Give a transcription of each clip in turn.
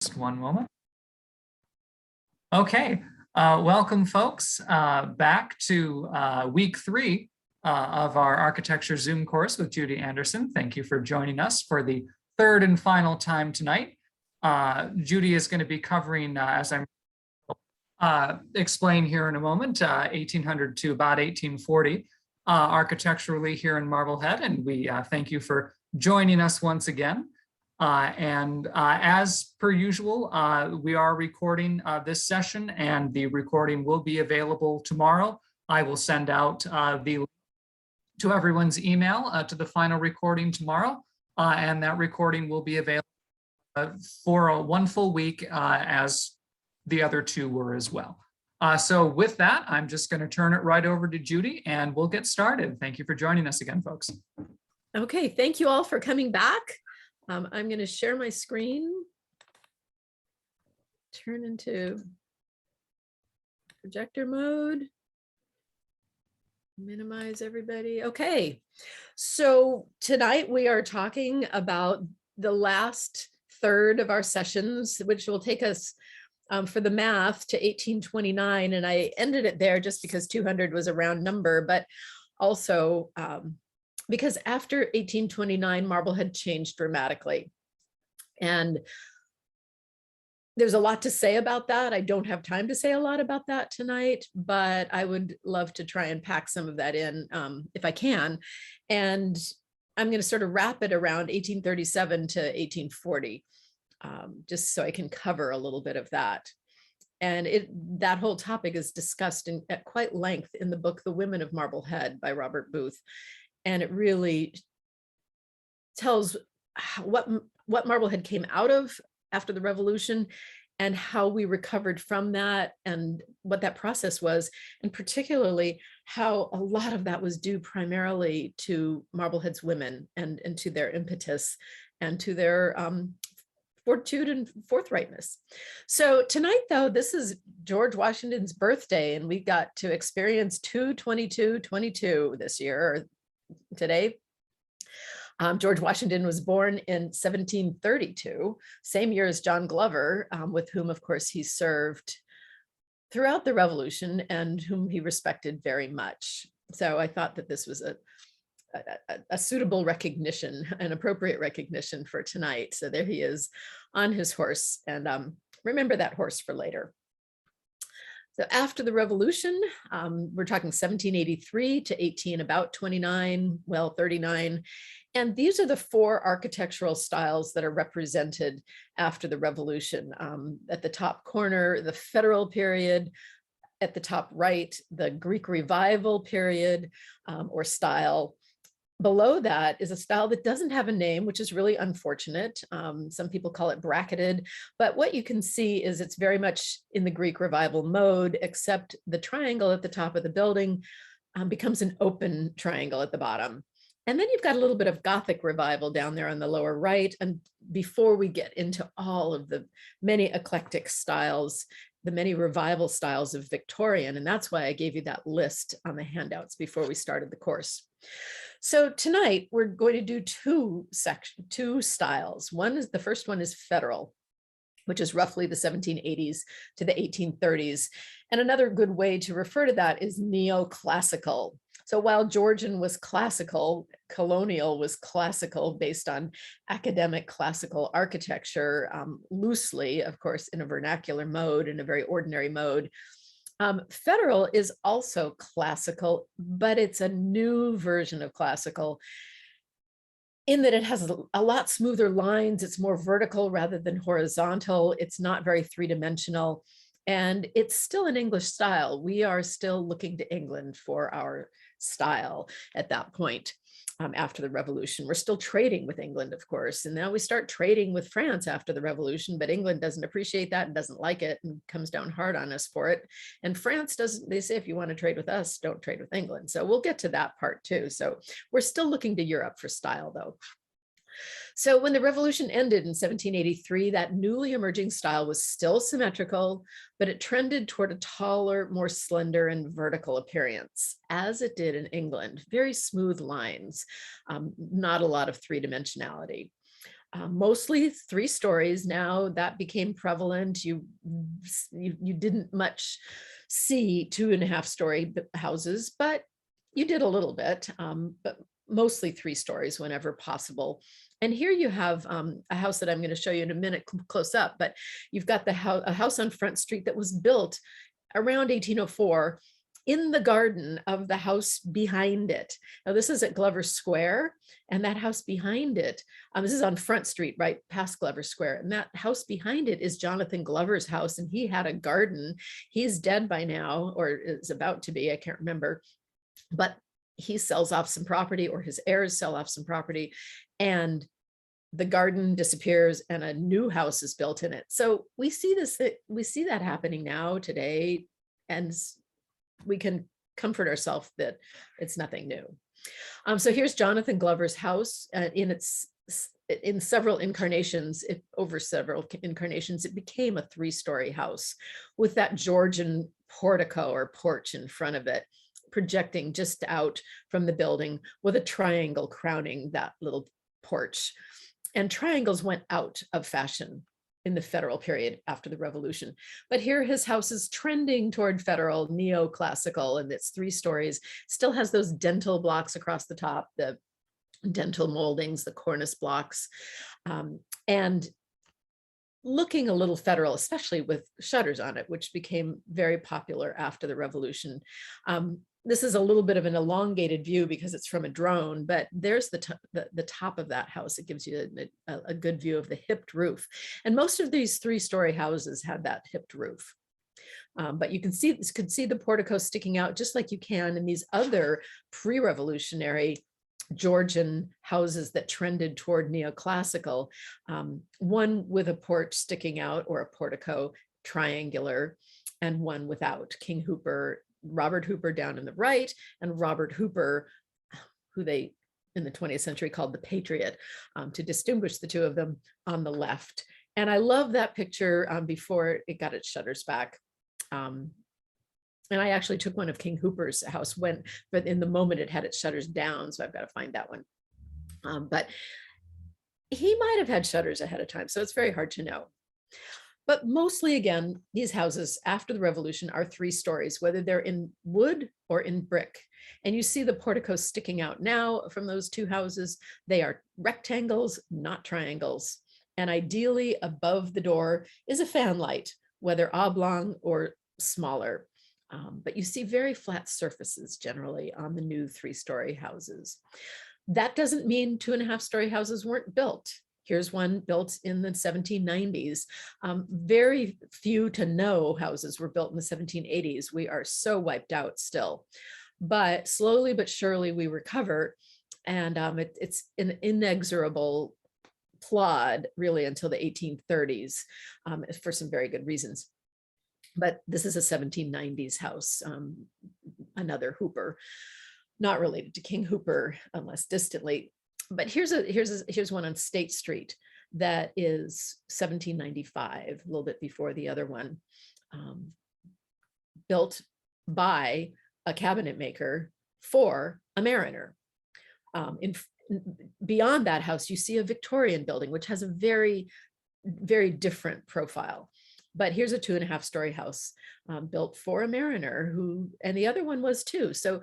Just one moment. Okay, welcome folks back to week 3 of our architecture Zoom course with Judy Anderson. Thank you for joining us for the third and final time tonight. Judy is going to be covering, as I'm explain here in a moment, 1800 to about 1840 architecturally here in Marblehead, and we thank you for joining us once again. As per usual, we are recording this session, and the recording will be available tomorrow. I will send out to everyone's email to the final recording tomorrow, and that recording will be available for one full week, as the other two were as well. So with that, I'm just going to turn it right over to Judy, and we'll get started. Thank you for joining us again, folks. Okay, thank you all for coming back. I'm going to share my screen, turn into projector mode, minimize everybody. Okay, so tonight we are talking about the last third of our sessions, which will take us for the math to 1829. And I ended it there just because 200 was a round number, but also because after 1829, Marblehead changed dramatically. And there's a lot to say about that. I don't have time to say a lot about that tonight, but I would love to try and pack some of that in if I can. And I'm going to sort of wrap it around 1837 to 1840, just so I can cover a little bit of that. And that whole topic is discussed at quite length in the book, The Women of Marblehead by Robert Booth. And it really tells what Marblehead came out of after the Revolution and how we recovered from that and what that process was, and particularly how a lot of that was due primarily to Marblehead's women and to their impetus and to their fortitude and forthrightness. So tonight, though, this is George Washington's birthday, and we got to experience 2/22/22 this year, or today. George Washington was born in 1732, same year as John Glover, with whom, of course, he served throughout the Revolution and whom he respected very much. So I thought that this was a suitable recognition, an appropriate recognition for tonight. So there he is on his horse, and remember that horse for later. So after the Revolution, we're talking 1783 to about 29, well, 39. And these are the 4 architectural styles that are represented after the Revolution. At the top corner, the Federal period. At the top right, the Greek Revival period or style. Below that is a style that doesn't have a name, which is really unfortunate. Some people call it bracketed, but what you can see is it's very much in the Greek Revival mode, except the triangle at the top of the building becomes an open triangle at the bottom. And then you've got a little bit of Gothic Revival down there on the lower right. And before we get into all of the many eclectic styles, the many revival styles of Victorian, and that's why I gave you that list on the handouts before we started the course. So tonight we're going to do two styles. The first one is Federal, which is roughly the 1780s to the 1830s. And another good way to refer to that is neoclassical. So while Georgian was classical, colonial was classical based on academic classical architecture, loosely, of course, in a vernacular mode, in a very ordinary mode. Federal is also classical, but it's a new version of classical in that it has a lot smoother lines. It's more vertical rather than horizontal. It's not very three-dimensional, and it's still an English style. We are still looking to England for our style at that point. After the Revolution, we're still trading with England, of course, and now we start trading with France after the Revolution, but England doesn't appreciate that and doesn't like it and comes down hard on us for it. And France doesn't, they say, if you want to trade with us, don't trade with England. So we'll get to that part too. So we're still looking to Europe for style, though. So when the Revolution ended in 1783, that newly emerging style was still symmetrical, but it trended toward a taller, more slender and vertical appearance, as it did in England. Very smooth lines, not a lot of three-dimensionality. mostly 3 stories. Now that became prevalent. You didn't much see 2.5-story houses, but you did a little bit, but mostly 3 stories whenever possible. And here you have a house that I'm going to show you in a minute close up, but you've got a house on Front Street that was built around 1804 in the garden of the house behind it. Now this is at Glover Square, and that house behind it, this is on Front Street, right past Glover Square, and that house behind it is Jonathan Glover's house, and he had a garden. He's dead by now, or is about to be, I can't remember, but he sells off some property, or his heirs sell off some property, and the garden disappears and a new house is built in it. So we see that happening now today, and we can comfort ourselves that it's nothing new. So here's Jonathan Glover's house in several incarnations. Over several incarnations, it became a 3-story house with that Georgian portico or porch in front of it, projecting just out from the building with a triangle crowning that little porch. And triangles went out of fashion in the federal period after the revolution. But here his house is trending toward federal, neoclassical, and it's 3 stories, still has those dentil blocks across the top, the dental moldings, the cornice blocks, and looking a little federal, especially with shutters on it, which became very popular after the revolution. This is a little bit of an elongated view because it's from a drone, but there's the top of that house. It gives you a good view of the hipped roof. And most of these 3-story houses had that hipped roof. But you could see the portico sticking out just like you can in these other pre-revolutionary Georgian houses that trended toward neoclassical, one with a porch sticking out, or a portico triangular, and one without. King Hooper, Robert Hooper down in the right, and Robert Hooper, who they in the 20th century called the Patriot, to distinguish the two of them, on the left. And I love that picture before it got its shutters back. And I actually took one of King Hooper's house but in the moment it had its shutters down, so I've got to find that one. But he might have had shutters ahead of time, so it's very hard to know. But mostly, again, these houses after the revolution are 3 stories, whether they're in wood or in brick. And you see the porticos sticking out now from those 2 houses. They are rectangles, not triangles. And ideally above the door is a fan light, whether oblong or smaller. But you see very flat surfaces generally on the new 3-story houses. That doesn't mean 2.5-story houses weren't built. Here's one built in the 1790s. Very few to no houses were built in the 1780s. We are so wiped out still. But slowly but surely we recover. And it's an inexorable plod really until the 1830s for some very good reasons. But this is a 1790s house, another Hooper, not related to King Hooper unless distantly. But here's one on State Street that is 1795, a little bit before the other one, built by a cabinet maker for a mariner. Beyond that house, you see a Victorian building, which has a very, very different profile. But here's a 2.5-story house built for a mariner and the other one was too. So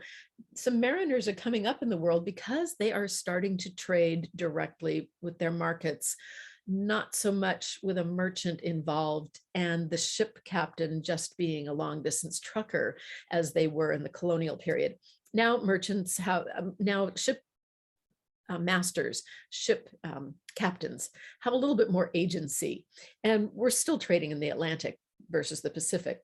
some mariners are coming up in the world because they are starting to trade directly with their markets, not so much with a merchant involved and the ship captain just being a long distance trucker as they were in the colonial period. Now merchants have, ship masters, ship captains have a little bit more agency, and we're still trading in the Atlantic versus the Pacific.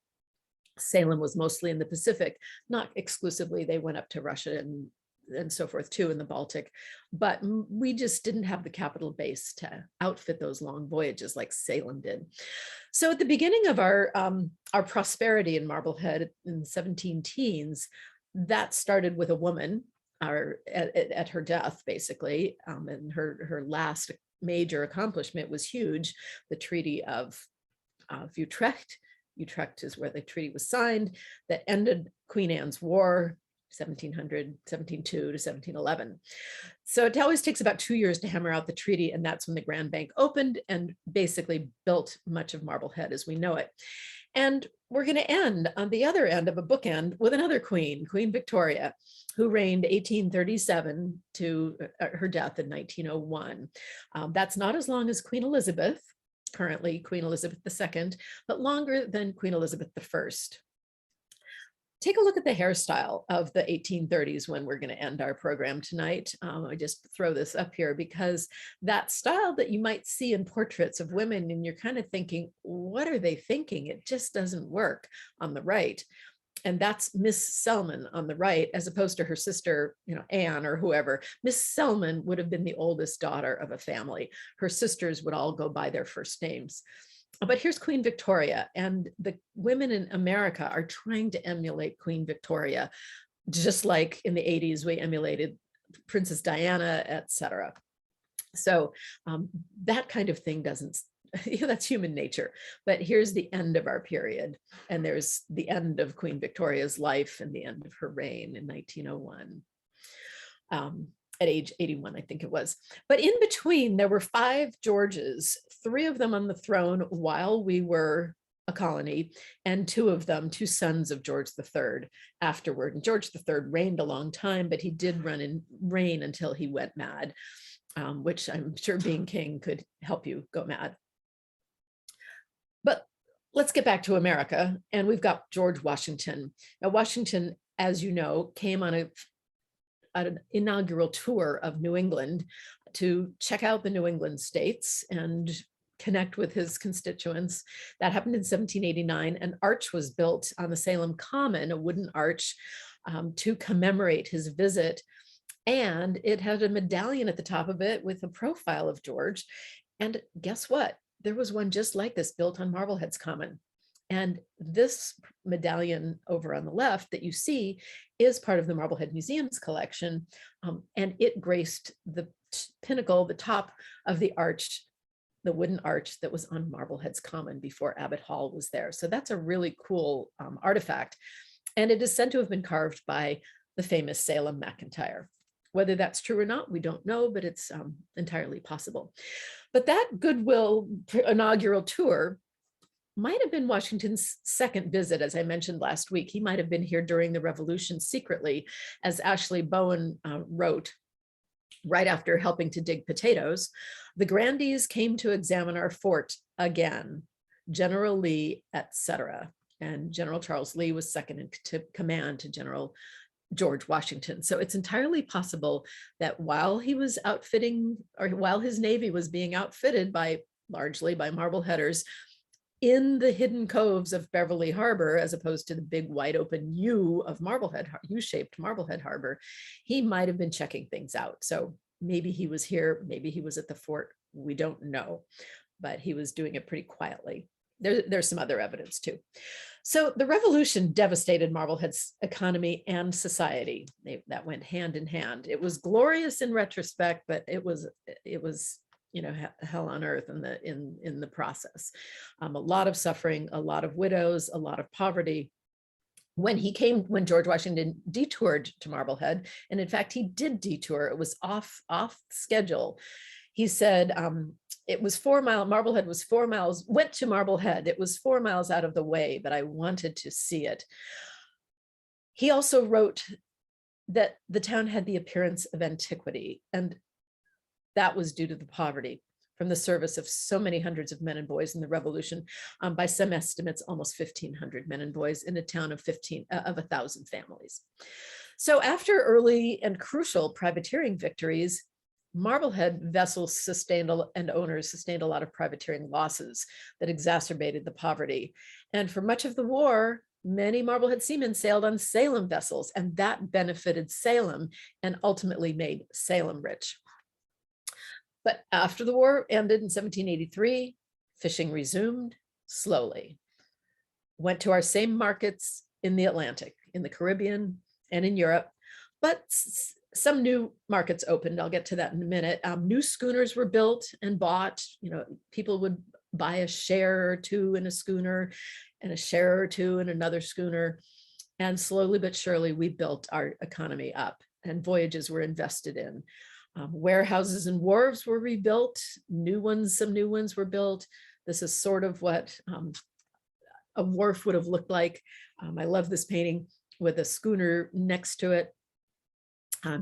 Salem was mostly in the Pacific, not exclusively. They went up to Russia and so forth too in the Baltic, but we just didn't have the capital base to outfit those long voyages like Salem did. So at the beginning of our prosperity in Marblehead in the 17 teens, that started with a woman at her death, basically, and her last major accomplishment was huge, the Treaty of Utrecht. Utrecht is where the treaty was signed that ended Queen Anne's War 1700, 1702 to 1711. So it always takes about 2 years to hammer out the treaty, and that's when the Grand Bank opened and basically built much of Marblehead as we know it. And we're going to end on the other end of a bookend with another queen, Queen Victoria, who reigned 1837 to her death in 1901. That's not as long as Queen Elizabeth, currently Queen Elizabeth II, but longer than Queen Elizabeth I. Take a look at the hairstyle of the 1830s when we're going to end our program tonight. I just throw this up here because that style that you might see in portraits of women, and you're kind of thinking, what are they thinking? It just doesn't work on the right. And that's Miss Selman on the right, as opposed to her sister, Anne or whoever. Miss Selman would have been the oldest daughter of a family. Her sisters would all go by their first names. But here's Queen Victoria, and the women in America are trying to emulate Queen Victoria, just like in the 80s we emulated Princess Diana, etc. So that kind of thing doesn't, that's human nature. But here's the end of our period, and there's the end of Queen Victoria's life and the end of her reign in 1901. At age 81, I think it was. But in between, there were 5 Georges, 3 of them on the throne while we were a colony, and 2 of them, 2 sons of George III afterward. And George III reigned a long time, but he did reign until he went mad, which I'm sure being king could help you go mad. But let's get back to America, and we've got George Washington. Now, Washington, as you know, came on an inaugural tour of New England to check out the New England states and connect with his constituents. That happened in 1789. An arch was built on the Salem Common, a wooden arch, to commemorate his visit. And it had a medallion at the top of it with a profile of George. And guess what? There was one just like this built on Marblehead's Common. And this medallion over on the left that you see is part of the Marblehead Museum's collection. And it graced the pinnacle, the top of the arch, the wooden arch that was on Marblehead's Common before Abbott Hall was there. So that's a really cool artifact. And it is said to have been carved by the famous Salem McIntyre. Whether that's true or not, we don't know, but it's entirely possible. But that goodwill inaugural tour might have been Washington's second visit. As I mentioned last week, he might have been here during the Revolution secretly, as Ashley Bowen wrote right after helping to dig potatoes. The grandees came to examine our fort again, General Lee, etc. And General Charles Lee was second in command to General George Washington. So it's entirely possible that while he was outfitting, or while his Navy was being outfitted largely by Marbleheaders, in the hidden coves of Beverly Harbor, as opposed to the big wide open U-shaped Marblehead Harbor, he might have been checking things out. So maybe he was here, maybe he was at the fort, we don't know, but he was doing it pretty quietly. There's some other evidence too. So the Revolution devastated Marblehead's economy and society. That went hand in hand. It was glorious in retrospect, but it was hell on earth in the process. A lot of suffering, a lot of widows, a lot of poverty. When George Washington detoured to Marblehead, and in fact he did detour, it was off schedule. He said it was 4 miles, Marblehead was 4 miles, went to Marblehead. It was 4 miles out of the way, but I wanted to see it. He also wrote that the town had the appearance of antiquity, and that was due to the poverty from the service of so many hundreds of men and boys in the Revolution. By some estimates, almost 1,500 men and boys in a town of 1,000 families. So after early and crucial privateering victories, Marblehead vessels and owners sustained a lot of privateering losses that exacerbated the poverty. And for much of the war, many Marblehead seamen sailed on Salem vessels, and that benefited Salem and ultimately made Salem rich. But after the war ended in 1783, fishing resumed slowly. Went to our same markets in the Atlantic, in the Caribbean, and in Europe, but some new markets opened. I'll get to that in a minute. New schooners were built and bought. People would buy a share or two in a schooner and a share or two in another schooner. And slowly but surely, we built our economy up and voyages were invested in. Warehouses and wharves were rebuilt, some new ones were built. This is sort of what a wharf would have looked like. I love this painting with a schooner next to it.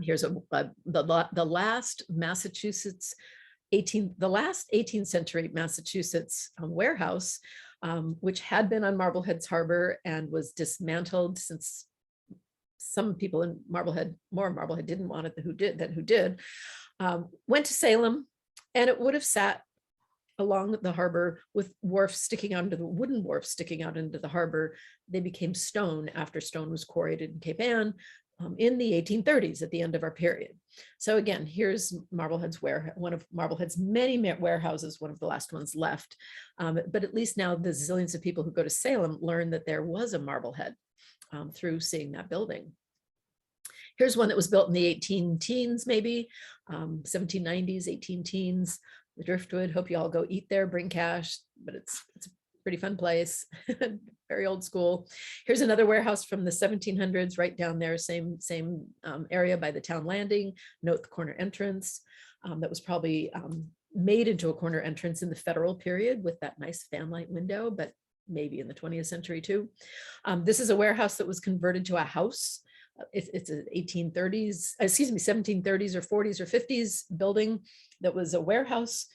Here's the last Massachusetts the last 18th century Massachusetts warehouse, which had been on Marblehead's harbor and was dismantled since some people in Marblehead didn't want it than who did, went to Salem, and it would have sat along the harbor with wharfs sticking out into the wooden wharfs sticking out into the harbor. They became stone after stone was quarried in Cape Ann in the 1830s at the end of our period. So again, here's Marblehead's one of Marblehead's many warehouses, one of the last ones left. But at least now the zillions of people who go to Salem learn that there was a Marblehead through seeing that building. Here's one that was built in the 18 teens, maybe 1790s, 18 teens. The Driftwood. Hope you all go eat there, bring cash, but it's a pretty fun place. Very old school. Here's another warehouse from the 1700s, right down there, same area by the town landing. Note the corner entrance. That was probably made into a corner entrance in the Federal period with that nice fanlight window, but maybe in the 20th century too. This is a warehouse that was converted to a house. It's an 1730s or 40s or 50s building that was a warehouse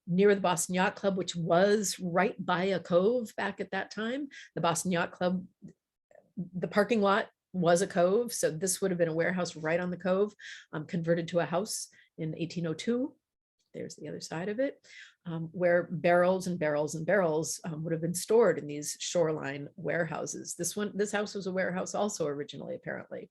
near the Boston Yacht Club, which was right by a cove back at that time. The Boston Yacht Club, the parking lot was a cove. So this would have been a warehouse right on the cove, converted to a house in 1802. There's the other side of it, where barrels and barrels and barrels would have been stored in these shoreline warehouses. This house was a warehouse also originally, apparently.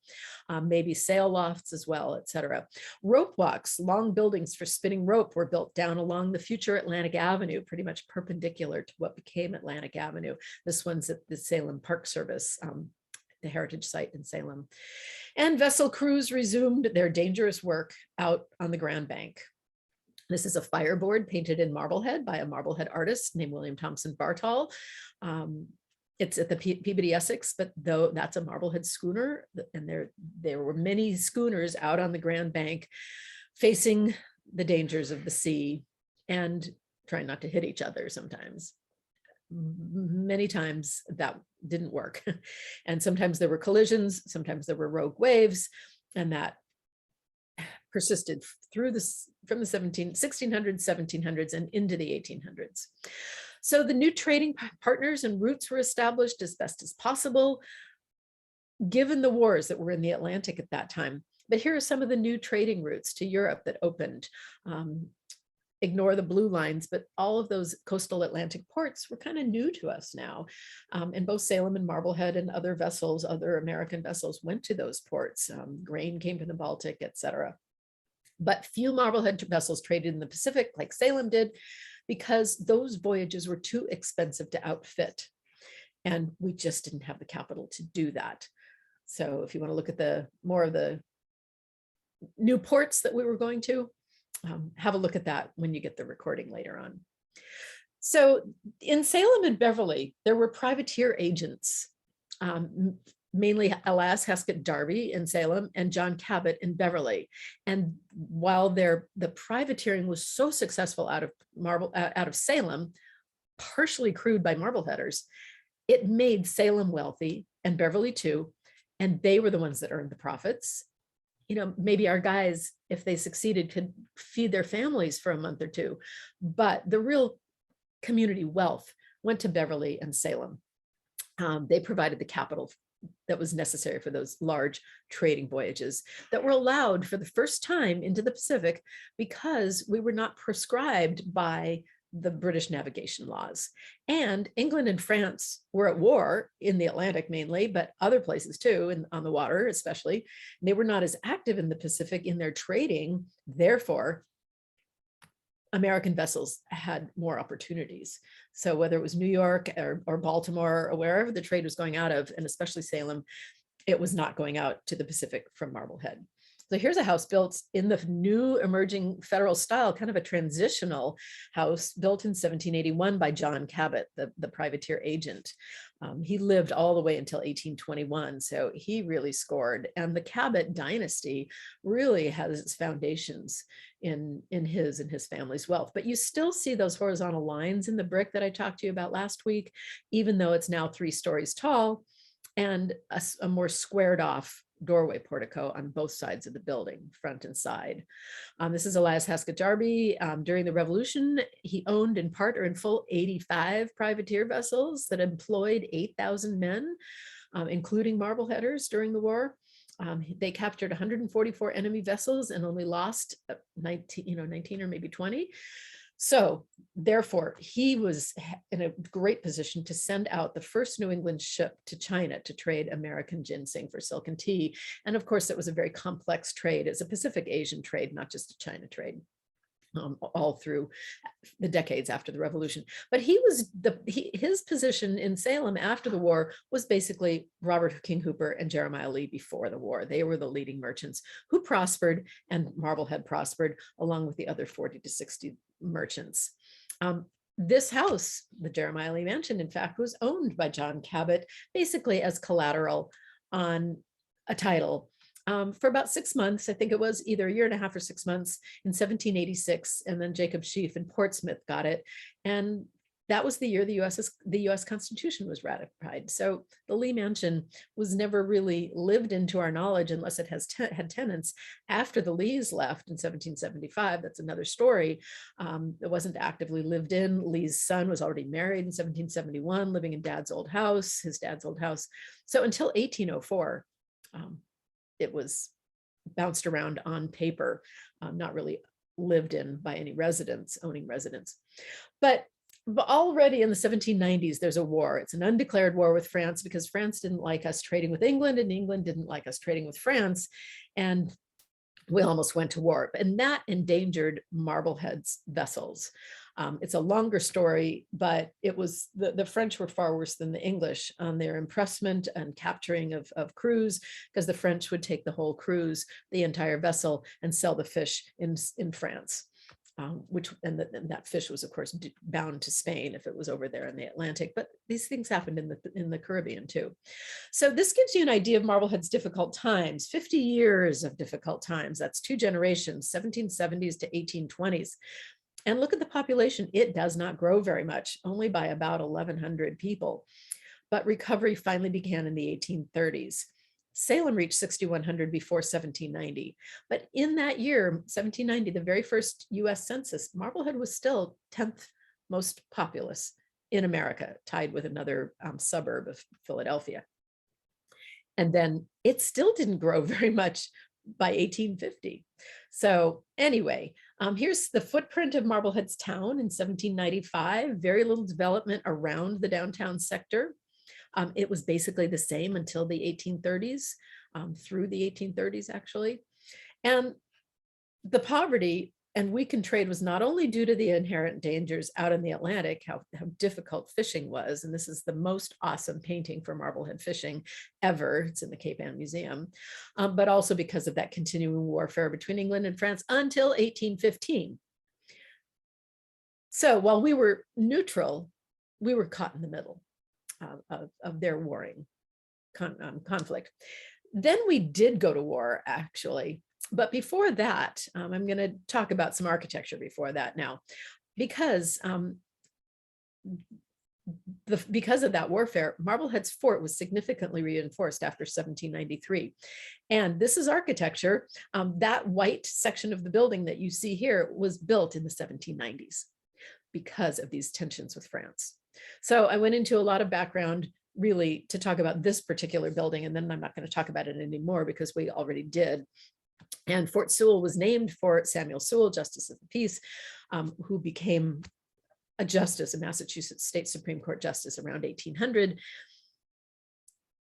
Maybe sail lofts as well, etc. Rope walks, long buildings for spinning rope, were built down along the future Atlantic Avenue, pretty much perpendicular to what became Atlantic Avenue. This one's at the Salem Park Service, the heritage site in Salem. And vessel crews resumed their dangerous work out on the Grand Bank. This is a fireboard painted in Marblehead by a Marblehead artist named William Thompson Bartall. It's at the Peabody, Essex, but though that's a Marblehead schooner, and there were many schooners out on the Grand Bank facing the dangers of the sea and trying not to hit each other sometimes. Many times that didn't work. And sometimes there were collisions, sometimes there were rogue waves, and that persisted from the 1600s, 1700s, and into the 1800s. So the new trading partners and routes were established as best as possible, given the wars that were in the Atlantic at that time. But here are some of the new trading routes to Europe that opened. Ignore the blue lines, but all of those coastal Atlantic ports were kind of new to us now. And both Salem and Marblehead and other vessels, other American vessels, went to those ports. Grain came to the Baltic, etc. But few Marblehead vessels traded in the Pacific like Salem did, because those voyages were too expensive to outfit. And we just didn't have the capital to do that. So if you want to look at more of the new ports that we were going to, have a look at that when you get the recording later on. So in Salem and Beverly, there were privateer agents, mainly Elias Heskett Darby in Salem and John Cabot in Beverly. And while the privateering was so successful out of Salem, partially crewed by Marbleheaders, it made Salem wealthy and Beverly too. And they were the ones that earned the profits. You know, maybe our guys, if they succeeded, could feed their families for a month or two. But the real community wealth went to Beverly and Salem. They provided the capital that was necessary for those large trading voyages that were allowed for the first time into the Pacific because we were not prescribed by the British navigation laws. And England and France were at war in the Atlantic mainly, but other places too, and on the water especially. They were not as active in the Pacific in their trading. Therefore, American vessels had more opportunities. So whether it was New York or Baltimore or wherever the trade was going out of, and especially Salem, it was not going out to the Pacific from Marblehead. So here's a house built in the new emerging federal style, kind of a transitional house built in 1781 by John Cabot, the privateer agent. He lived all the way until 1821, so he really scored. And the Cabot dynasty really has its foundations in his family's wealth. But you still see those horizontal lines in the brick that I talked to you about last week, even though it's now 3 stories tall and a more squared off doorway portico on both sides of the building, front and side. This is Elias Haskett Darby. During the Revolution, he owned in part or in full 85 privateer vessels that employed 8,000 men, including Marbleheaders during the war. They captured 144 enemy vessels and only lost 19 or maybe 20. So therefore, he was in a great position to send out the first New England ship to China to trade American ginseng for silk and tea. And of course, it was a very complex trade. It's a Pacific Asian trade, not just a China trade. All through the decades after the Revolution. But his position in Salem after the war was basically Robert King Hooper and Jeremiah Lee before the war. They were the leading merchants who prospered, and Marblehead prospered along with the other 40 to 60 merchants. This house, the Jeremiah Lee Mansion, in fact, was owned by John Cabot, basically as collateral on a title for about 6 months. I think it was either a year and a half or 6 months in 1786. And then Jacob Sheaf in Portsmouth got it. And that was the year the US Constitution was ratified. So the Lee Mansion was never really lived into our knowledge unless it has had tenants after the Lees left in 1775. That's another story. It wasn't actively lived in. Lee's son was already married in 1771, living in his dad's old house. So until 1804, it was bounced around on paper, not really lived in by any owning residents. But already in the 1790s, there's a war. It's an undeclared war with France because France didn't like us trading with England and England didn't like us trading with France. And we almost went to war, and that endangered Marblehead's vessels. It's a longer story, but it was the French were far worse than the English on their impressment and capturing of crews, because the French would take the whole cruise, the entire vessel, and sell the fish in France. And that fish was, of course, bound to Spain if it was over there in the Atlantic. But these things happened in the Caribbean too. So this gives you an idea of Marblehead's difficult times. 50 years of difficult times. That's 2 generations, 1770s to 1820s. And look at the population. It does not grow very much, only by about 1,100 people. But recovery finally began in the 1830s. Salem reached 6,100 before 1790. But in that year, 1790, the very first US census, Marblehead was still 10th most populous in America, tied with another suburb of Philadelphia. And then it still didn't grow very much by 1850. So anyway, here's the footprint of Marblehead's town in 1795. Very little development around the downtown sector. It was basically the same until the 1830s, through the 1830s, actually. And the poverty and weakened trade was not only due to the inherent dangers out in the Atlantic, how difficult fishing was, and this is the most awesome painting for Marblehead fishing ever. It's in the Cape Ann Museum, but also because of that continuing warfare between England and France until 1815. So while we were neutral, we were caught in the middle of their warring conflict. Then we did go to war, actually. But before that, I'm going to talk about some architecture before that now, because because of that warfare, Marblehead's fort was significantly reinforced after 1793. And this is architecture. That white section of the building that you see here was built in the 1790s because of these tensions with France. So I went into a lot of background really to talk about this particular building, and then I'm not going to talk about it anymore because we already did. And Fort Sewell was named for Samuel Sewell, Justice of the Peace, who became a justice, a Massachusetts State Supreme Court justice around 1800,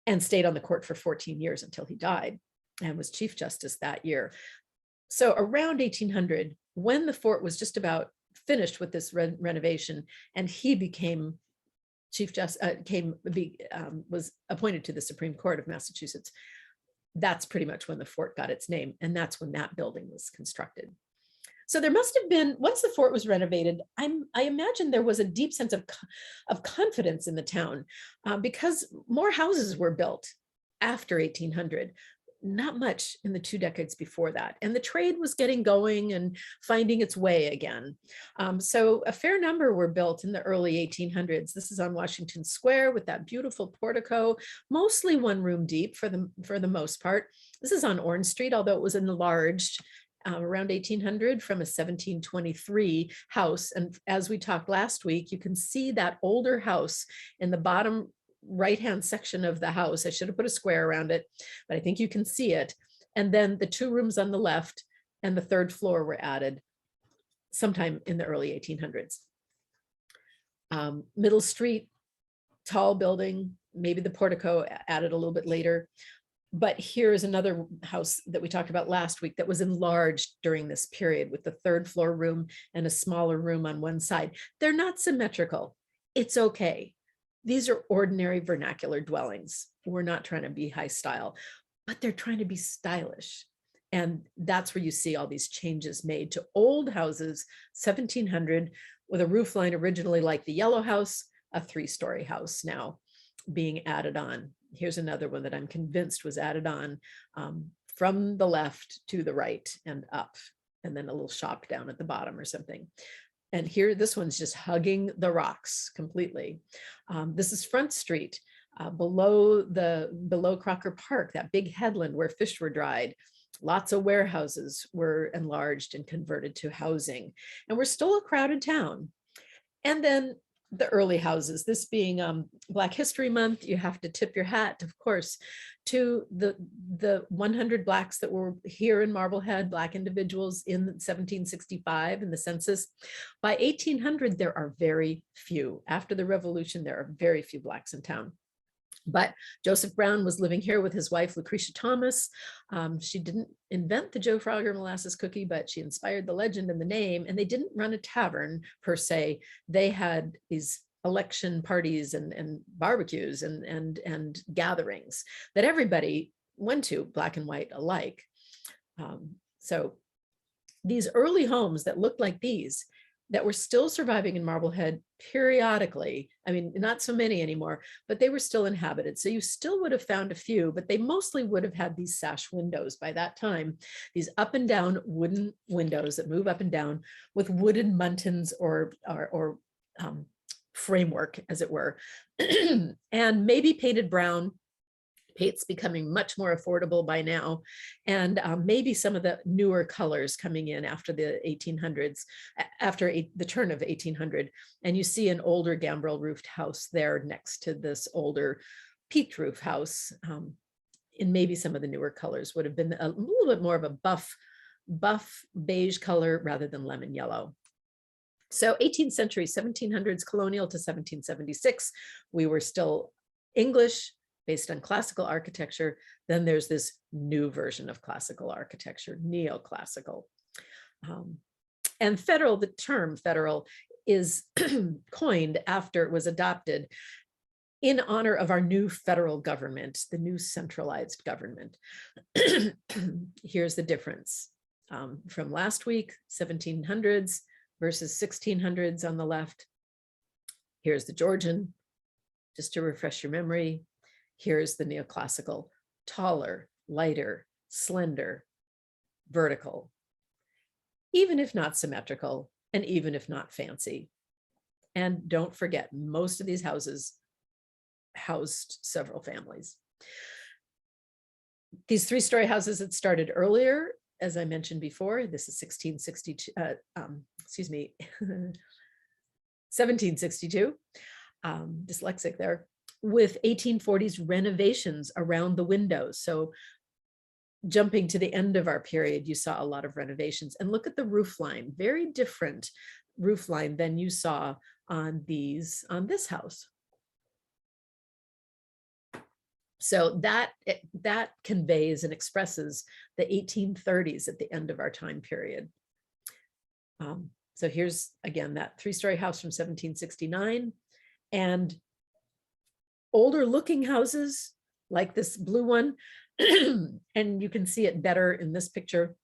and stayed on the court for 14 years until he died and was Chief Justice that year. So around 1800, when the fort was just about finished with this renovation, and he became Chief Justice, was appointed to the Supreme Court of Massachusetts, that's pretty much when the fort got its name. And that's when that building was constructed. So there must have been, once the fort was renovated, I imagine there was a deep sense of confidence in the town because more houses were built after 1800, not much in the 2 decades before that. And the trade was getting going and finding its way again. So a fair number were built in the early 1800s. This is on Washington Square with that beautiful portico, mostly one room deep for the most part. This is on Orange Street, although it was enlarged around 1800 from a 1723 house. And as we talked last week, you can see that older house in the bottom right-hand section of the house. I should have put a square around it, but I think you can see it. And then the 2 rooms on the left and the 3rd floor were added sometime in the early 1800s. Middle Street, tall building, maybe the portico added a little bit later. But here's another house that we talked about last week that was enlarged during this period with the 3rd floor room and a smaller room on one side. They're not symmetrical. It's okay. These are ordinary vernacular dwellings. We're not trying to be high style, but they're trying to be stylish. And that's where you see all these changes made to old houses, 1700, with a roof line originally like the yellow house, a 3-story house now being added on. Here's another one that I'm convinced was added on from the left to the right and up, and then a little shop down at the bottom or something. And here, this one's just hugging the rocks completely. This is Front Street, below Crocker Park, that big headland where fish were dried. Lots of warehouses were enlarged and converted to housing, and we're still a crowded town. And then the early houses, this being Black History Month, you have to tip your hat, of course, to the 100 Blacks that were here in Marblehead, Black individuals in 1765 in the census. By 1800, there are very few. After the Revolution, there are very few Blacks in town. But Joseph Brown was living here with his wife, Lucretia Thomas. She didn't invent the Joe Frogger molasses cookie, but she inspired the legend and the name. And they didn't run a tavern per se. They had these election parties and barbecues and gatherings that everybody went to, Black and white alike. So these early homes that looked like these, that were still surviving in Marblehead periodically. I mean, not so many anymore, but they were still inhabited. So you still would have found a few, but they mostly would have had these sash windows by that time, these up and down wooden windows that move up and down with wooden muntins or framework, as it were, and maybe painted brown. Paint's becoming much more affordable by now, and maybe some of the newer colors coming in after the 1800s, after the turn of 1800. And you see an older gambrel roofed house there next to this older peaked roof house. And maybe some of the newer colors would have been a little bit more of a buff beige color rather than lemon yellow. So 18th century, 1700s colonial to 1776, we were still English, based on classical architecture. Then there's this new version of classical architecture, neoclassical. And federal, the term federal is coined after it was adopted in honor of our new federal government, the new centralized government. Here's the difference from last week, 1700s versus 1600s on the left. Here's the Georgian, just to refresh your memory. Here's the neoclassical, taller, lighter, slender, vertical, even if not symmetrical, and even if not fancy. And don't forget, most of these houses housed several families. These 3-story houses had started earlier, as I mentioned before. This is 1762, dyslexic there, with 1840s renovations around the windows. So jumping to the end of our period, you saw a lot of renovations. And look at the roof line, very different roof line than you saw on this house. So that conveys and expresses the 1830s at the end of our time period. So here's, again, that 3-story house from 1769, and older looking houses like this blue one And you can see it better in this picture.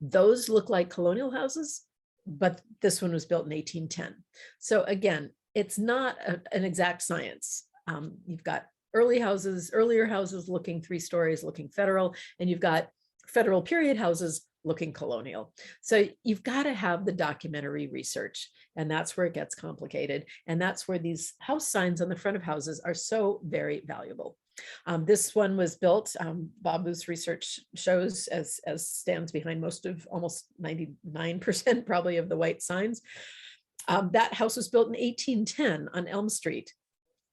Those look like colonial houses, but this one was built in 1810. So again, it's not an exact science. You've got earlier houses looking 3 stories, looking federal, and you've got federal period houses looking colonial. So you've got to have the documentary research, and that's where it gets complicated. And that's where these house signs on the front of houses are so very valuable. This one was built, Babu's research shows, as stands behind almost 99% probably of the white signs. That house was built in 1810 on Elm Street,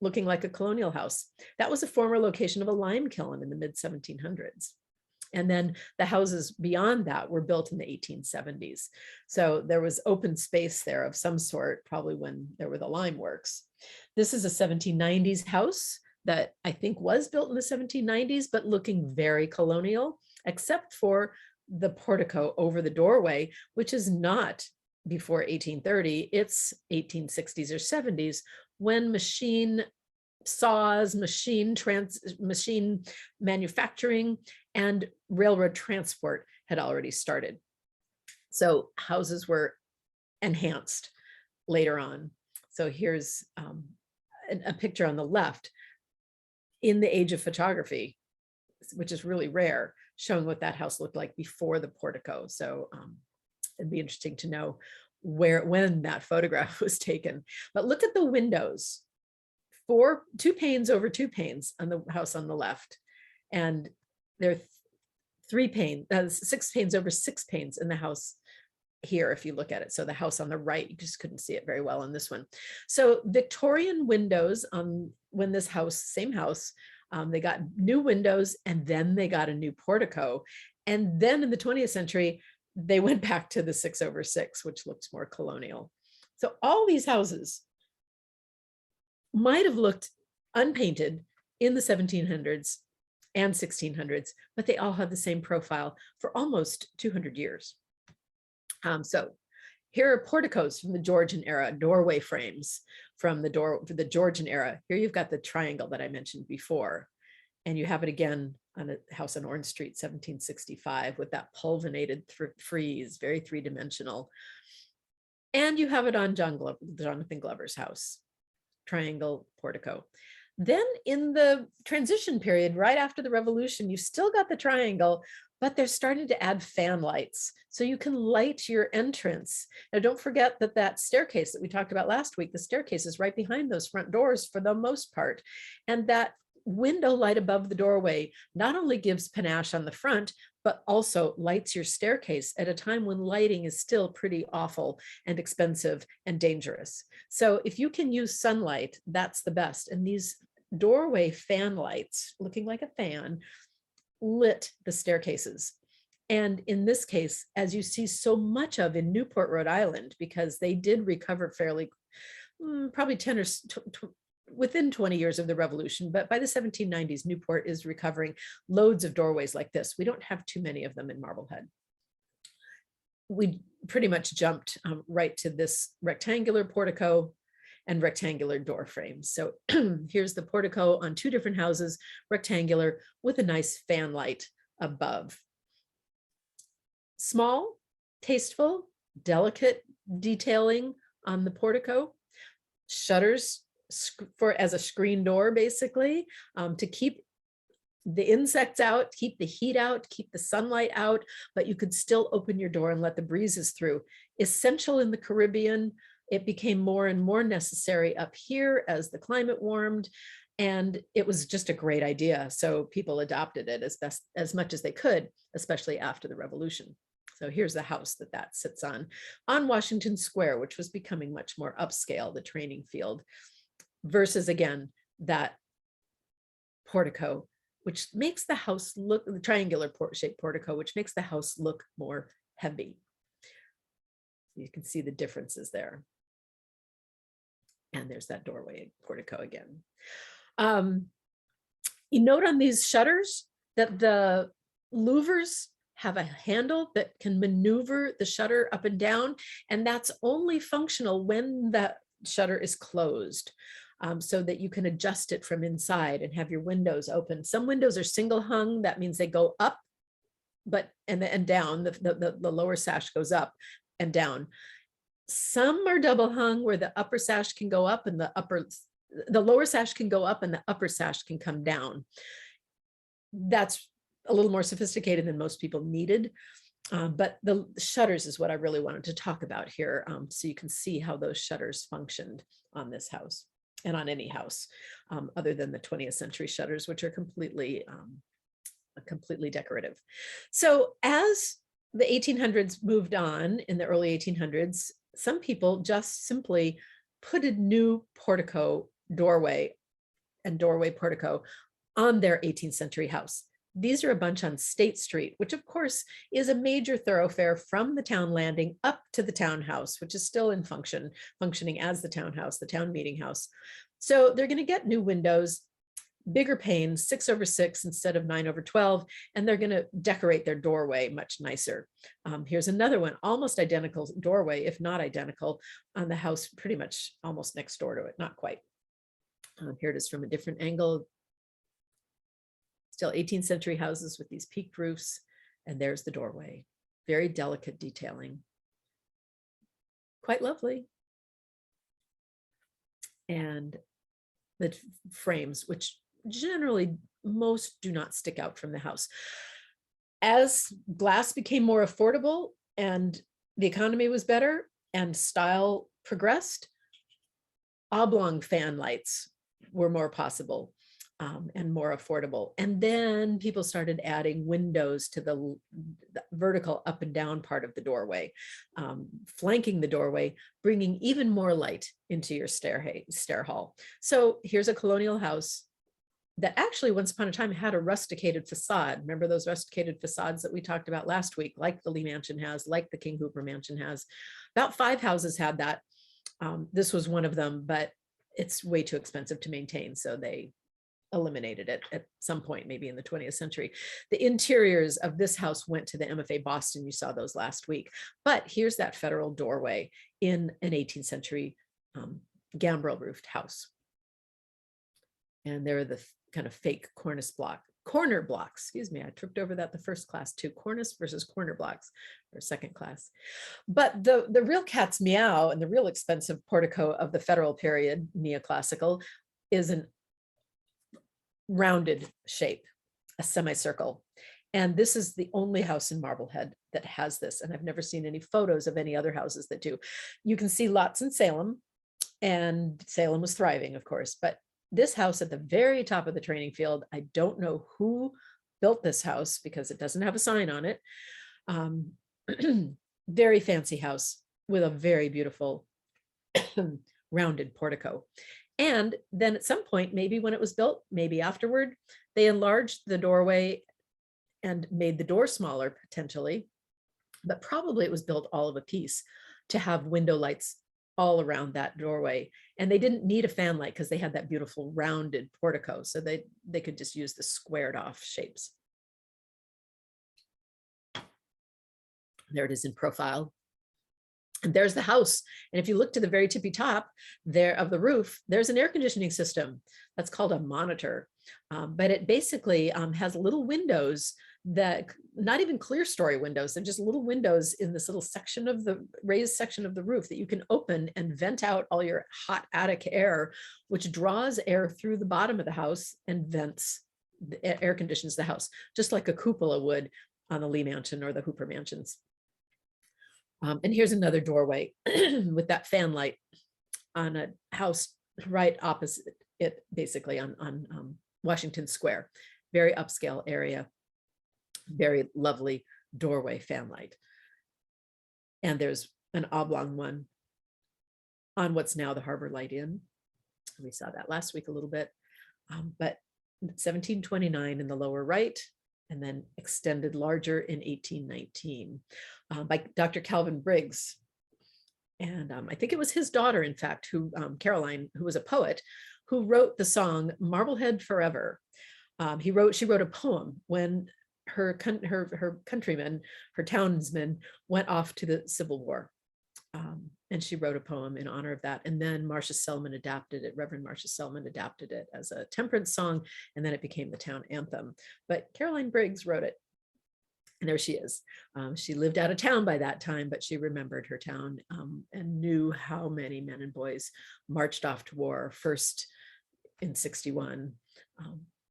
looking like a colonial house. That was a former location of a lime kiln in the mid 1700s. And then the houses beyond that were built in the 1870s. So there was open space there of some sort, probably when there were the lime works. This is a 1790s house that I think was built in the 1790s, but looking very colonial, except for the portico over the doorway, which is not before 1830, it's 1860s or 70s, when machine saws, machine manufacturing, and railroad transport had already started. So houses were enhanced later on. So here's a picture on the left in the age of photography, which is really rare, showing what that house looked like before the portico. So it'd be interesting to know when that photograph was taken. But look at the windows. 2 panes over 2 panes on the house on the left. And there are 6 panes over 6 panes in the house here, if you look at it. So the house on the right, you just couldn't see it very well in this one. So Victorian windows, when this house, same house, they got new windows, and then they got a new portico. And then in the 20th century, they went back to the 6 over 6, which looks more colonial. So all these houses might have looked unpainted in the 1700s and 1600s, but they all have the same profile for almost 200 years. So here are porticos from the Georgian era, doorway frames from the Georgian era. Here you've got the triangle that I mentioned before, and you have it again on a house on Orange Street, 1765, with that pulvinated frieze, very 3-dimensional. And you have it on Jonathan Glover's house, triangle portico. Then in the transition period, right after the revolution, you've still got the triangle, but they're starting to add fan lights so you can light your entrance. Now, don't forget that staircase that we talked about last week, the staircase is right behind those front doors for the most part. And that window light above the doorway not only gives panache on the front, but also lights your staircase at a time when lighting is still pretty awful and expensive and dangerous. So if you can use sunlight, that's the best. And these doorway fan lights, looking like a fan, lit the staircases. And in this case, as you see so much of in Newport, Rhode Island, because they did recover fairly, probably 10 or within 20 years of the revolution, but by the 1790s, Newport is recovering loads of doorways like this. We don't have too many of them in Marblehead. We pretty much jumped right to this rectangular portico and rectangular door frames. So here's the portico on 2 different houses, rectangular, with a nice fan light above. Small, tasteful, delicate detailing on the portico, shutters as a screen door, basically, to keep the insects out, keep the heat out, keep the sunlight out, but you could still open your door and let the breezes through. Essential in the Caribbean. It became more and more necessary up here as the climate warmed, and it was just a great idea. So people adopted it as much as they could, especially after the revolution. So here's the house that sits on Washington Square, which was becoming much more upscale, the training field, versus again, that portico, which makes the house look, the triangular shaped portico, which makes the house look more heavy. You can see the differences there. And there's that doorway portico again. You note on these shutters that the louvers have a handle that can maneuver the shutter up and down, and that's only functional when that shutter is closed. so that you can adjust it from inside and have your windows open. Some windows are single hung. That means they go up, and down. The lower sash goes up and down. Some are double hung where the upper sash can go up and the lower sash can go up and the upper sash can come down. That's a little more sophisticated than most people needed. But the shutters is what I really wanted to talk about here. So you can see how those shutters functioned on this house and on any house, other than the 20th century shutters, which are completely decorative. So as the 1800s moved on, in the early 1800s, some people just simply put a new doorway portico on their 18th century house. These are a bunch on State Street, which of course is a major thoroughfare from the town landing up to the townhouse, which is still in functioning as the townhouse, the town meeting house. So they're going to get new windows, bigger panes, 6/6 instead of 9/12, and they're going to decorate their doorway much nicer. Here's another one, almost identical doorway, if not identical, on the house pretty much almost next door to it, not quite. Here it is from a different angle. Still 18th century houses with these peaked roofs, and there's the doorway. Very delicate detailing. Quite lovely. And the frames, which generally most do not stick out from the house. As glass became more affordable and the economy was better and style progressed, oblong fan lights were more possible. And more affordable. And then people started adding windows to the vertical up and down part of the doorway, flanking the doorway, bringing even more light into your stair hall. So here's a colonial house that actually once upon a time had a rusticated facade. Remember those rusticated facades that we talked about last week, like the Lee Mansion has, like the King Hooper Mansion has. About 5 houses had that. This was one of them, but it's way too expensive to maintain. So they eliminated it at some point, maybe in the 20th century. The interiors of this house went to the MFA Boston. You saw those last week. But here's that federal doorway in an 18th century gambrel roofed house. And there are the kind of fake corner blocks, excuse me, I tripped over that the first class too, cornice versus corner blocks for second class. But the real cat's meow and the real expensive portico of the federal period, neoclassical, is an rounded shape, a semicircle. And this is the only house in Marblehead that has this. And I've never seen any photos of any other houses that do. You can see lots in Salem, and Salem was thriving, of course, but this house at the very top of the training field, I don't know who built this house because it doesn't have a sign on it. Very fancy house with a very beautiful rounded portico. And then at some point, maybe when it was built, maybe afterward, they enlarged the doorway and made the door smaller potentially, but probably it was built all of a piece to have window lights all around that doorway. And they didn't need a fan light because they had that beautiful rounded portico. So they could just use the squared off shapes. There it is in profile. And there's the house. And if you look to the very tippy top there of the roof, there's an air conditioning system. That's called a monitor. But it basically has little windows that, not even clear story windows, they're just little windows in this little section of the raised section of the roof that you can open and vent out all your hot attic air, which draws air through the bottom of the house and vents, air conditions the house, just like a cupola would on the Lee Mansion or the Hooper Mansions. And here's another doorway with that fan light on a house right opposite it, basically on Washington Square. Very upscale area, very lovely doorway fan light. And there's an oblong one on what's now the Harbor Light Inn. We saw that last week a little bit, but 1729 in the lower right, and then extended larger in 1819 by Dr. Calvin Briggs. And I think it was his daughter, in fact, who Caroline, who was a poet, who wrote the song Marblehead Forever. She wrote a poem when her countrymen, her townsmen went off to the Civil War. And she wrote a poem in honor of that. And then Marcia Selman adapted it. Reverend Marcia Selman adapted it as a temperance song, and then it became the town anthem. But Caroline Briggs wrote it. And there she is. She lived out of town by that time, but she remembered her town and knew how many men and boys marched off to war, first in 61,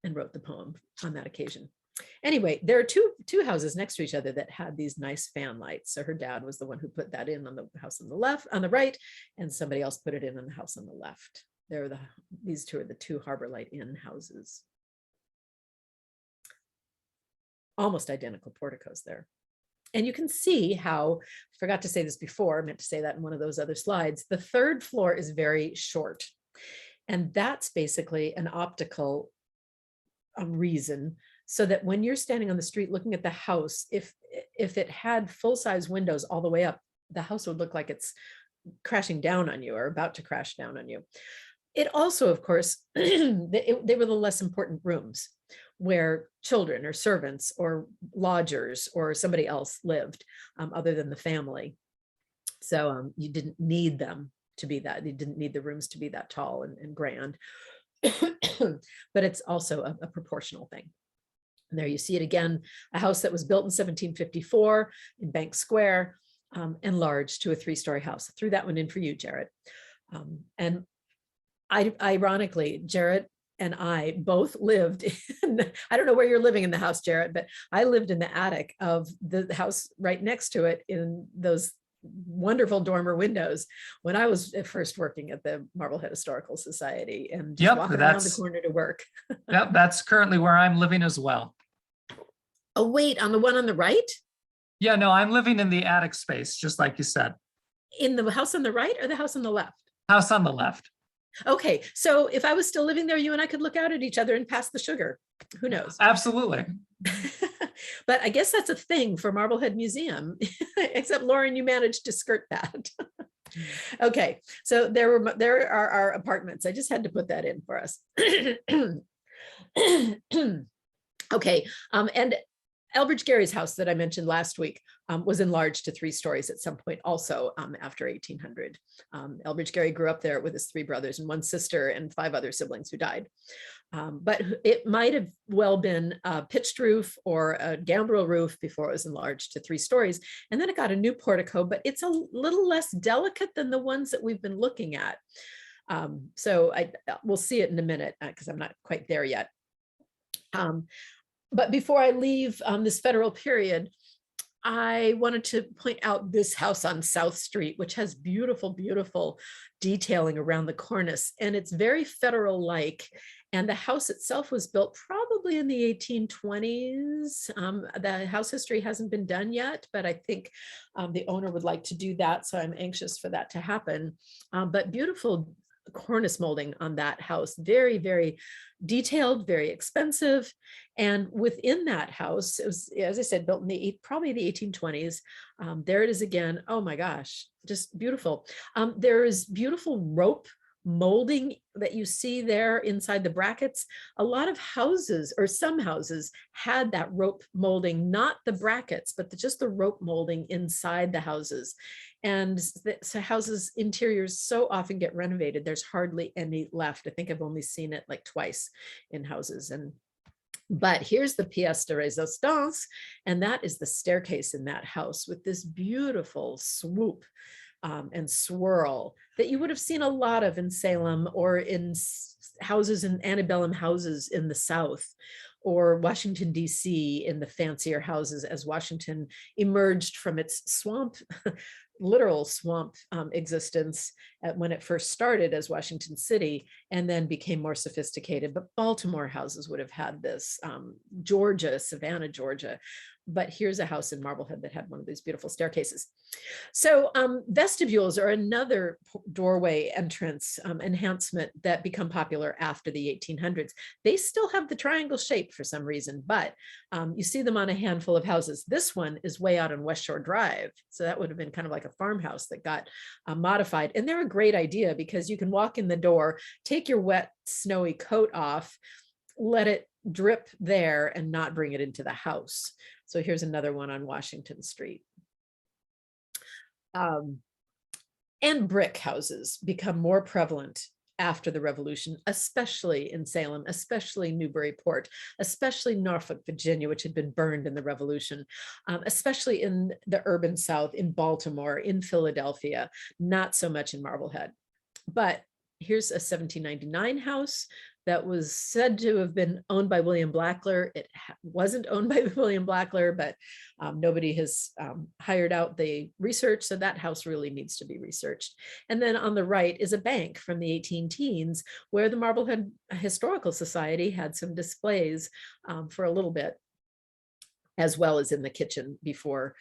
and wrote the poem on that occasion. Anyway, there are two houses next to each other that had these nice fan lights. So her dad was the one who put that in on the house on the left, on the right, and somebody else put it in on the house on the left. These two are the two Harbor Light Inn houses. Almost identical porticos there. And you can see how, I forgot to say this before, I meant to say that in one of those other slides, the third floor is very short. And that's basically an optical reason, so that when you're standing on the street looking at the house, if it had full-size windows all the way up, the house would look like it's crashing down on you or about to crash down on you. It also, of course, they were the less important rooms where children or servants or lodgers or somebody else lived other than the family. So you didn't need them to be that. You didn't need the rooms to be that tall and grand. But it's also a proportional thing. And there you see it again, a house that was built in 1754 in Bank Square, enlarged to a 3-story house. I threw that one in for you, Jared. And ironically, Jared and I both lived in, I don't know where you're living in the house, Jared, but I lived in the attic of the house right next to it in those wonderful dormer windows when I was first working at the Marblehead Historical Society, and just walking around the corner to work. Yep, that's currently where I'm living as well. Oh, wait, on the one on the right? Yeah, no, I'm living in the attic space, just like you said. In the house on the right or the house on the left? House on the left. Okay, so if I was still living there, you and I could look out at each other and pass the sugar. Who knows? Absolutely. But I guess that's a thing for Marblehead Museum, except Lauren, you managed to skirt that. Okay, so there are our apartments. I just had to put that in for us. Okay, and Elbridge Gerry's house that I mentioned last week was enlarged to 3 stories at some point also after 1800. Elbridge Gerry grew up there with his 3 brothers and 1 sister and 5 other siblings who died. But it might have well been a pitched roof or a gambrel roof before it was enlarged to 3 stories. And then it got a new portico, but it's a little less delicate than the ones that we've been looking at. So we'll see it in a minute because I'm not quite there yet. But before I leave this federal period, I wanted to point out this house on South Street, which has beautiful, beautiful detailing around the cornice. And it's very federal-like. And the house itself was built probably in the 1820s. The house history hasn't been done yet, but I think the owner would like to do that. So I'm anxious for that to happen. But beautiful cornice molding on that house, very, very detailed, very expensive. And within that house, it was, as I said, built in probably the 1820s. There it is again. Oh my gosh, just beautiful. There is beautiful rope molding that you see there inside the brackets. A lot of houses, or some houses, had that rope molding, not the brackets, but just the rope molding inside the houses. And so houses interiors so often get renovated, there's hardly any left. I think I've only seen it like twice in houses. But here's the pièce de résistance, and that is the staircase in that house with this beautiful swoop and swirl that you would have seen a lot of in Salem or in houses, in antebellum houses in the South, or Washington, D.C. in the fancier houses as Washington emerged from its swamp, literal swamp existence when it first started as Washington City, and then became more sophisticated. But Baltimore houses would have had this, Georgia, Savannah, Georgia. But here's a house in Marblehead that had one of these beautiful staircases. So vestibules are another doorway entrance enhancement that become popular after the 1800s. They still have the triangle shape for some reason, but you see them on a handful of houses. This one is way out on West Shore Drive. So that would have been kind of like a farmhouse that got modified. And they're a great idea because you can walk in the door, take your wet, snowy coat off, let it drip there and not bring it into the house. So here's another one on Washington Street. And brick houses become more prevalent after the Revolution, especially in Salem, especially Newburyport, especially Norfolk, Virginia, which had been burned in the Revolution, especially in the urban South, in Baltimore, in Philadelphia, not so much in Marblehead. But here's a 1799 house that was said to have been owned by William Blackler. It wasn't owned by William Blackler, but nobody has hired out the research, so that house really needs to be researched. And then on the right is a bank from the 18 teens where the Marblehead Historical Society had some displays for a little bit, as well as in the kitchen before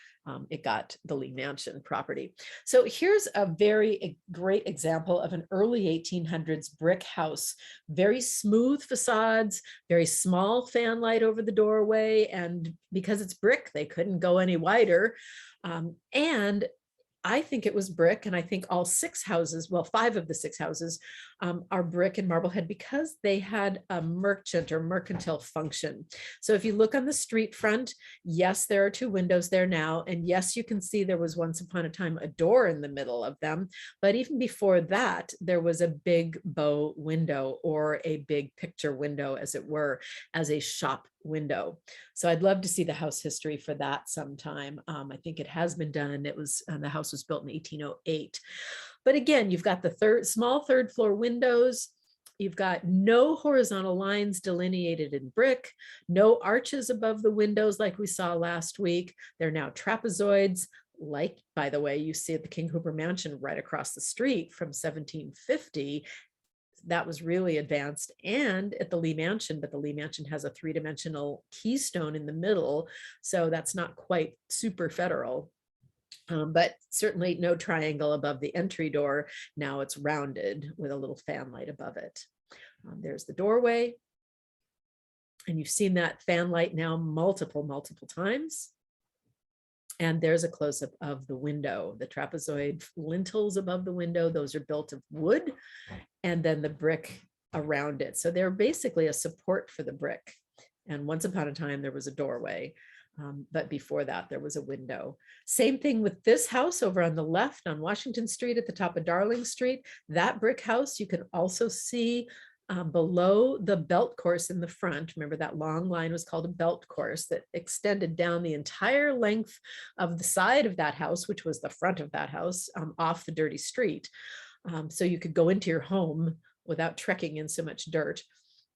it got the Lee Mansion property. So here's a very great example of an early 1800s brick house, very smooth facades, very small fan light over the doorway. And because it's brick, they couldn't go any wider. And I think it was brick, and I think all 6 houses, well, 5 of the 6 houses are brick in Marblehead because they had a merchant or mercantile function. So if you look on the street front, yes, there are 2 windows there now. And yes, you can see there was once upon a time a door in the middle of them. But even before that, there was a big bow window or a big picture window, as it were, as a shop window. So I'd love to see the house history for that sometime. I think it has been done. It was, the house was built in 1808. But again, you've got the small third floor windows. You've got no horizontal lines delineated in brick, no arches above the windows like we saw last week. They're now trapezoids, like, by the way, you see at the King Hooper Mansion right across the street from 1750. That was really advanced, and at the Lee Mansion, but the Lee Mansion has a 3-dimensional keystone in the middle, so that's not quite super federal. But certainly no triangle above the entry door. Now it's rounded with a little fan light above it. There's the doorway, and you've seen that fan light now multiple times. And there's a close-up of the window, the trapezoid lintels above the window. Those are built of wood, and then the brick around it. So they're basically a support for the brick. And once upon a time, there was a doorway. But before that, there was a window. Same thing with this house over on the left on Washington Street at the top of Darling Street. That brick house, you can also see below the belt course in the front. Remember, that long line was called a belt course that extended down the entire length of the side of that house, which was the front of that house, off the dirty street. So you could go into your home without trekking in so much dirt.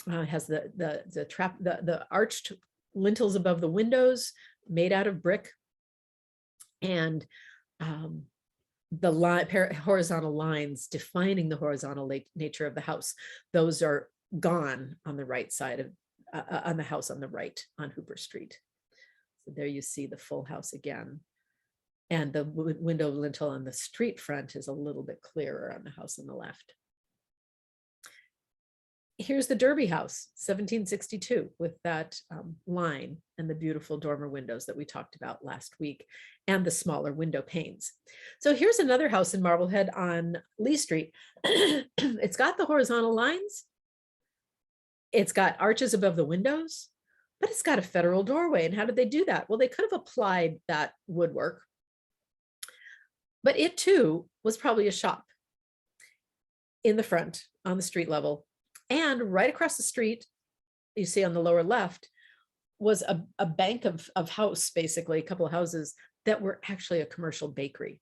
It has the arched lintels above the windows made out of brick, and the horizontal lines defining the horizontal nature of the house, those are gone on the right side of on the house on the right on Hooper Street. So there you see the full house again, and the window lintel on the street front is a little bit clearer on the house on the left. Here's the Derby House, 1762, with that line and the beautiful dormer windows that we talked about last week, and the smaller window panes. So here's another house in Marblehead on Lee Street. It's got the horizontal lines, it's got arches above the windows, but it's got a federal doorway. And how did they do that? Well, they could have applied that woodwork, but it too was probably a shop in the front on the street level. And right across the street, you see on the lower left, was a bank of house, basically a couple of houses that were actually a commercial bakery.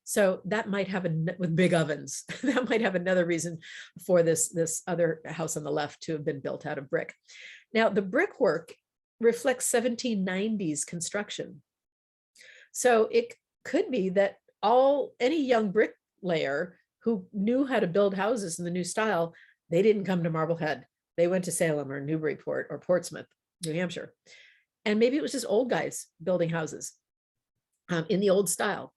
So that might have with big ovens, that might have another reason for this other house on the left to have been built out of brick. Now, the brickwork reflects 1790s construction. So it could be that any young bricklayer who knew how to build houses in the new style, they didn't come to Marblehead. They went to Salem or Newburyport or Portsmouth, New Hampshire. And maybe it was just old guys building houses in the old style,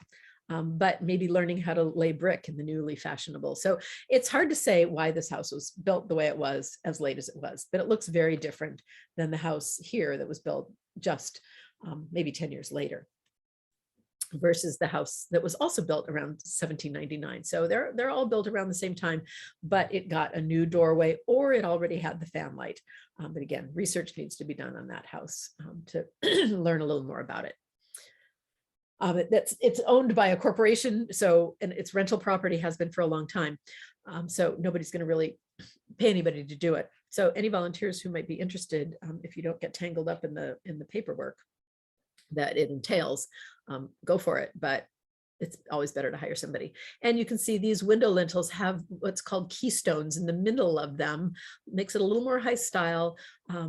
but maybe learning how to lay brick in the newly fashionable. So it's hard to say why this house was built the way it was as late as it was, but it looks very different than the house here that was built just maybe 10 years later, versus the house that was also built around 1799. So they're all built around the same time, but it got a new doorway, or it already had the fan light. But again, research needs to be done on that house to learn a little more about it. It's owned by a corporation, so, and its rental property has been for a long time. So nobody's going to really pay anybody to do it. So any volunteers who might be interested, if you don't get tangled up in the paperwork that it entails, go for it. But it's always better to hire somebody. And you can see these window lintels have what's called keystones in the middle of them, makes it a little more high style, a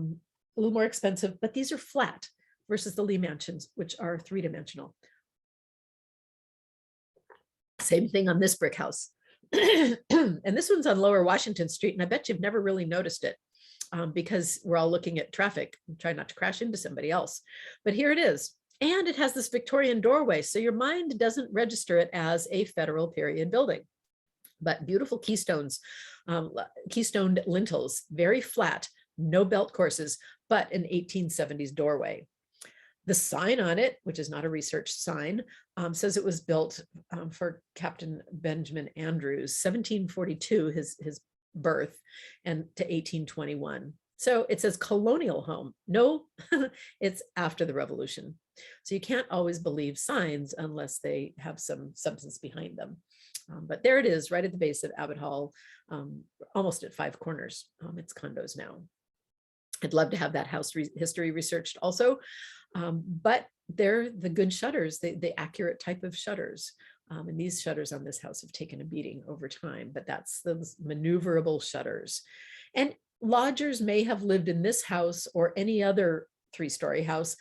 little more expensive, but these are flat versus the Lee mansions, which are three-dimensional. Same thing on this brick house. And this one's on Lower Washington Street, and I bet you've never really noticed it because we're all looking at traffic and try not to crash into somebody else. But here it is. And it has this Victorian doorway, so your mind doesn't register it as a federal period building. But beautiful keystones, keystoned lintels, very flat, no belt courses, but an 1870s doorway. The sign on it, which is not a research sign, says it was built for Captain Benjamin Andrews, 1742, his birth, and to 1821. So it says colonial home. No, it's after the Revolution. So you can't always believe signs unless they have some substance behind them. But there it is, right at the base of Abbott Hall, almost at Five Corners. It's condos now. I'd love to have that house history researched also. But they're the good shutters, the accurate type of shutters. And these shutters on this house have taken a beating over time, but that's those maneuverable shutters. And lodgers may have lived in this house or any other three-story house,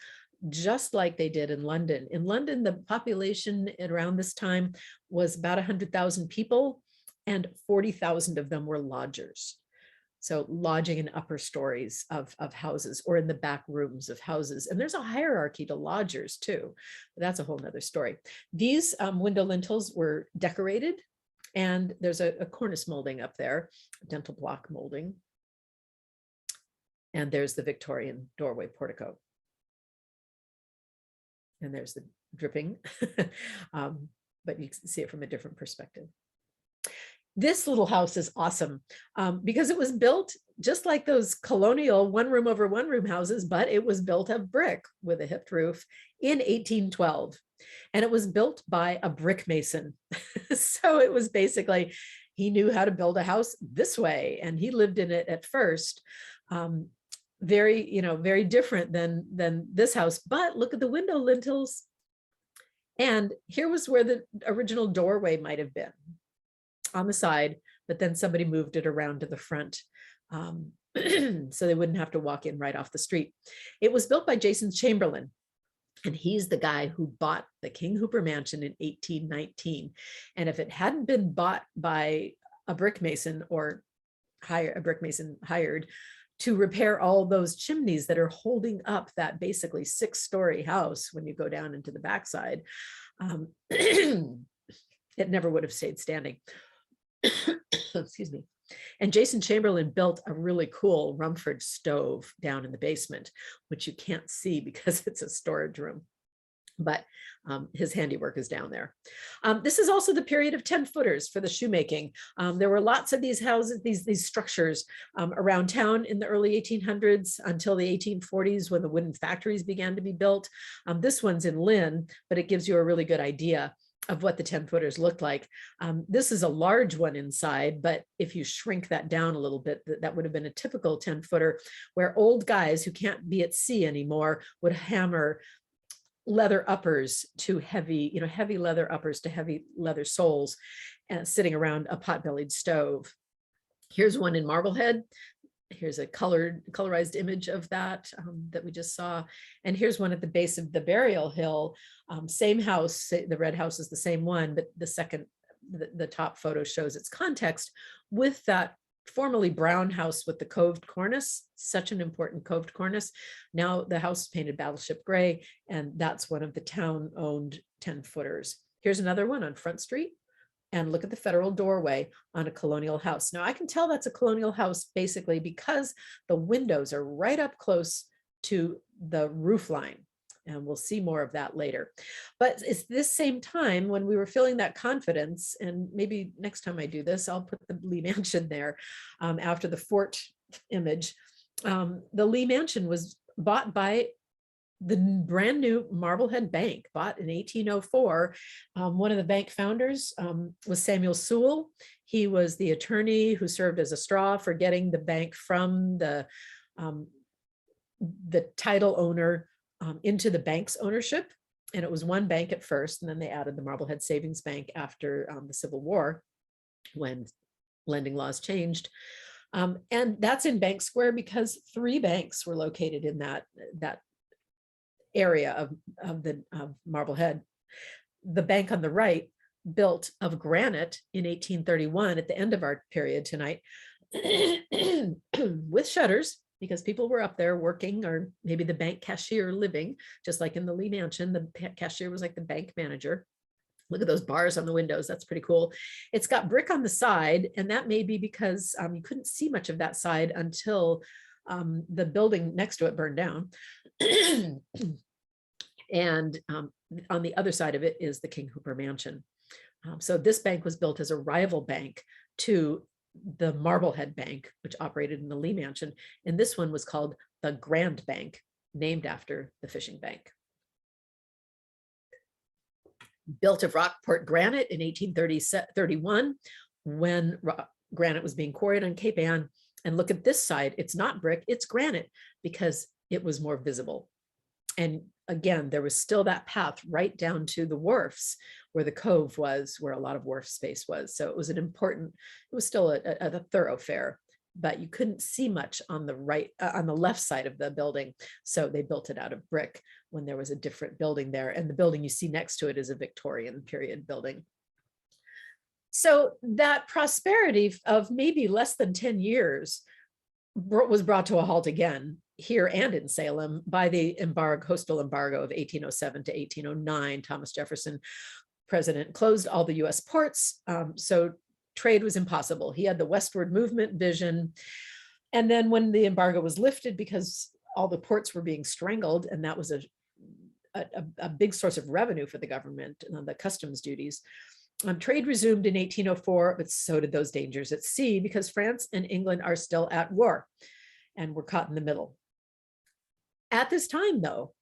just like they did in London. In London, the population around this time was about 100,000 people, and 40,000 of them were lodgers. So lodging in upper stories of houses or in the back rooms of houses. And there's a hierarchy to lodgers too. But that's a whole nother story. These window lintels were decorated, and there's a cornice molding up there, dental block molding. And there's the Victorian doorway portico. And there's the dripping, but you can see it from a different perspective. This little house is awesome because it was built just like those colonial one room over one room houses, but it was built of brick with a hipped roof in 1812. And it was built by a brick mason. So it was basically, he knew how to build a house this way, and he lived in it at first. Very different than this house, but look at the window lintels. And here was where the original doorway might have been, on the side, but then somebody moved it around to the front so they wouldn't have to walk in right off the street. It was built by Jason Chamberlain, and he's the guy who bought the King Hooper Mansion in 1819. And if it hadn't been bought by a brick mason or a brick mason hired to repair all those chimneys that are holding up that basically 6-story house when you go down into the backside, it never would have stayed standing. Excuse me. And Jason Chamberlain built a really cool Rumford stove down in the basement, which you can't see because it's a storage room. But his handiwork is down there. This is also the period of 10-footers for the shoemaking. There were lots of these houses, these structures around town in the early 1800s until the 1840s when the wooden factories began to be built. This one's in Lynn, but it gives you a really good idea of what the 10-footers looked like. This is a large one inside, but if you shrink that down a little bit, that would have been a typical 10-footer where old guys who can't be at sea anymore would hammer leather uppers to heavy leather uppers to heavy leather soles and sitting around a pot-bellied stove. Here's one in Marblehead. Here's a colorized image of that that we just saw. And here's one at the base of the burial hill. Same house, the red house is the same one, but the top photo shows its context with that formerly brown house with the coved cornice, such an important coved cornice. Now the house is painted battleship gray, and that's one of the town-owned 10-footers. Here's another one on Front Street. And look at the federal doorway on a colonial house. Now I can tell that's a colonial house basically because the windows are right up close to the roof line. And we'll see more of that later. But it's this same time when we were feeling that confidence, and maybe next time I do this, I'll put the Lee Mansion there after the fort image. The Lee Mansion was bought by the brand new Marblehead Bank, bought in 1804. One of the bank founders was Samuel Sewell. He was the attorney who served as a straw for getting the bank from the title owner into the bank's ownership. And it was one bank at first, and then they added the Marblehead Savings Bank after the Civil War, when lending laws changed. And that's in Bank Square because 3 banks were located in that area of Marblehead. The bank on the right, built of granite in 1831 at the end of our period tonight, with shutters, because people were up there working, or maybe the bank cashier living, just like in the Lee Mansion. The cashier was like the bank manager. Look at those bars on the windows. That's pretty cool. It's got brick on the side, and that may be because you couldn't see much of that side until the building next to it burned down. And on the other side of it is the King Hooper Mansion. So this bank was built as a rival bank to the Marblehead Bank, which operated in the Lee Mansion. And this one was called the Grand Bank, named after the fishing bank. Built of Rockport granite in 1831, when granite was being quarried on Cape Ann. And look at this side, it's not brick, it's granite, because it was more visible. And again, there was still that path right down to the wharfs, where the cove was, where a lot of wharf space was. So it was it was still a thoroughfare, but you couldn't see much on the right, on the left side of the building. So they built it out of brick when there was a different building there. And the building you see next to it is a Victorian period building. So that prosperity of maybe less than 10 years was brought to a halt again here and in Salem by the coastal embargo of 1807 to 1809. Thomas Jefferson, president, closed all the US ports. So trade was impossible. He had the westward movement vision. And then when the embargo was lifted, because all the ports were being strangled, and that was a big source of revenue for the government, the customs duties, trade resumed in 1804, but so did those dangers at sea, because France and England are still at war, and we're caught in the middle. At this time, though,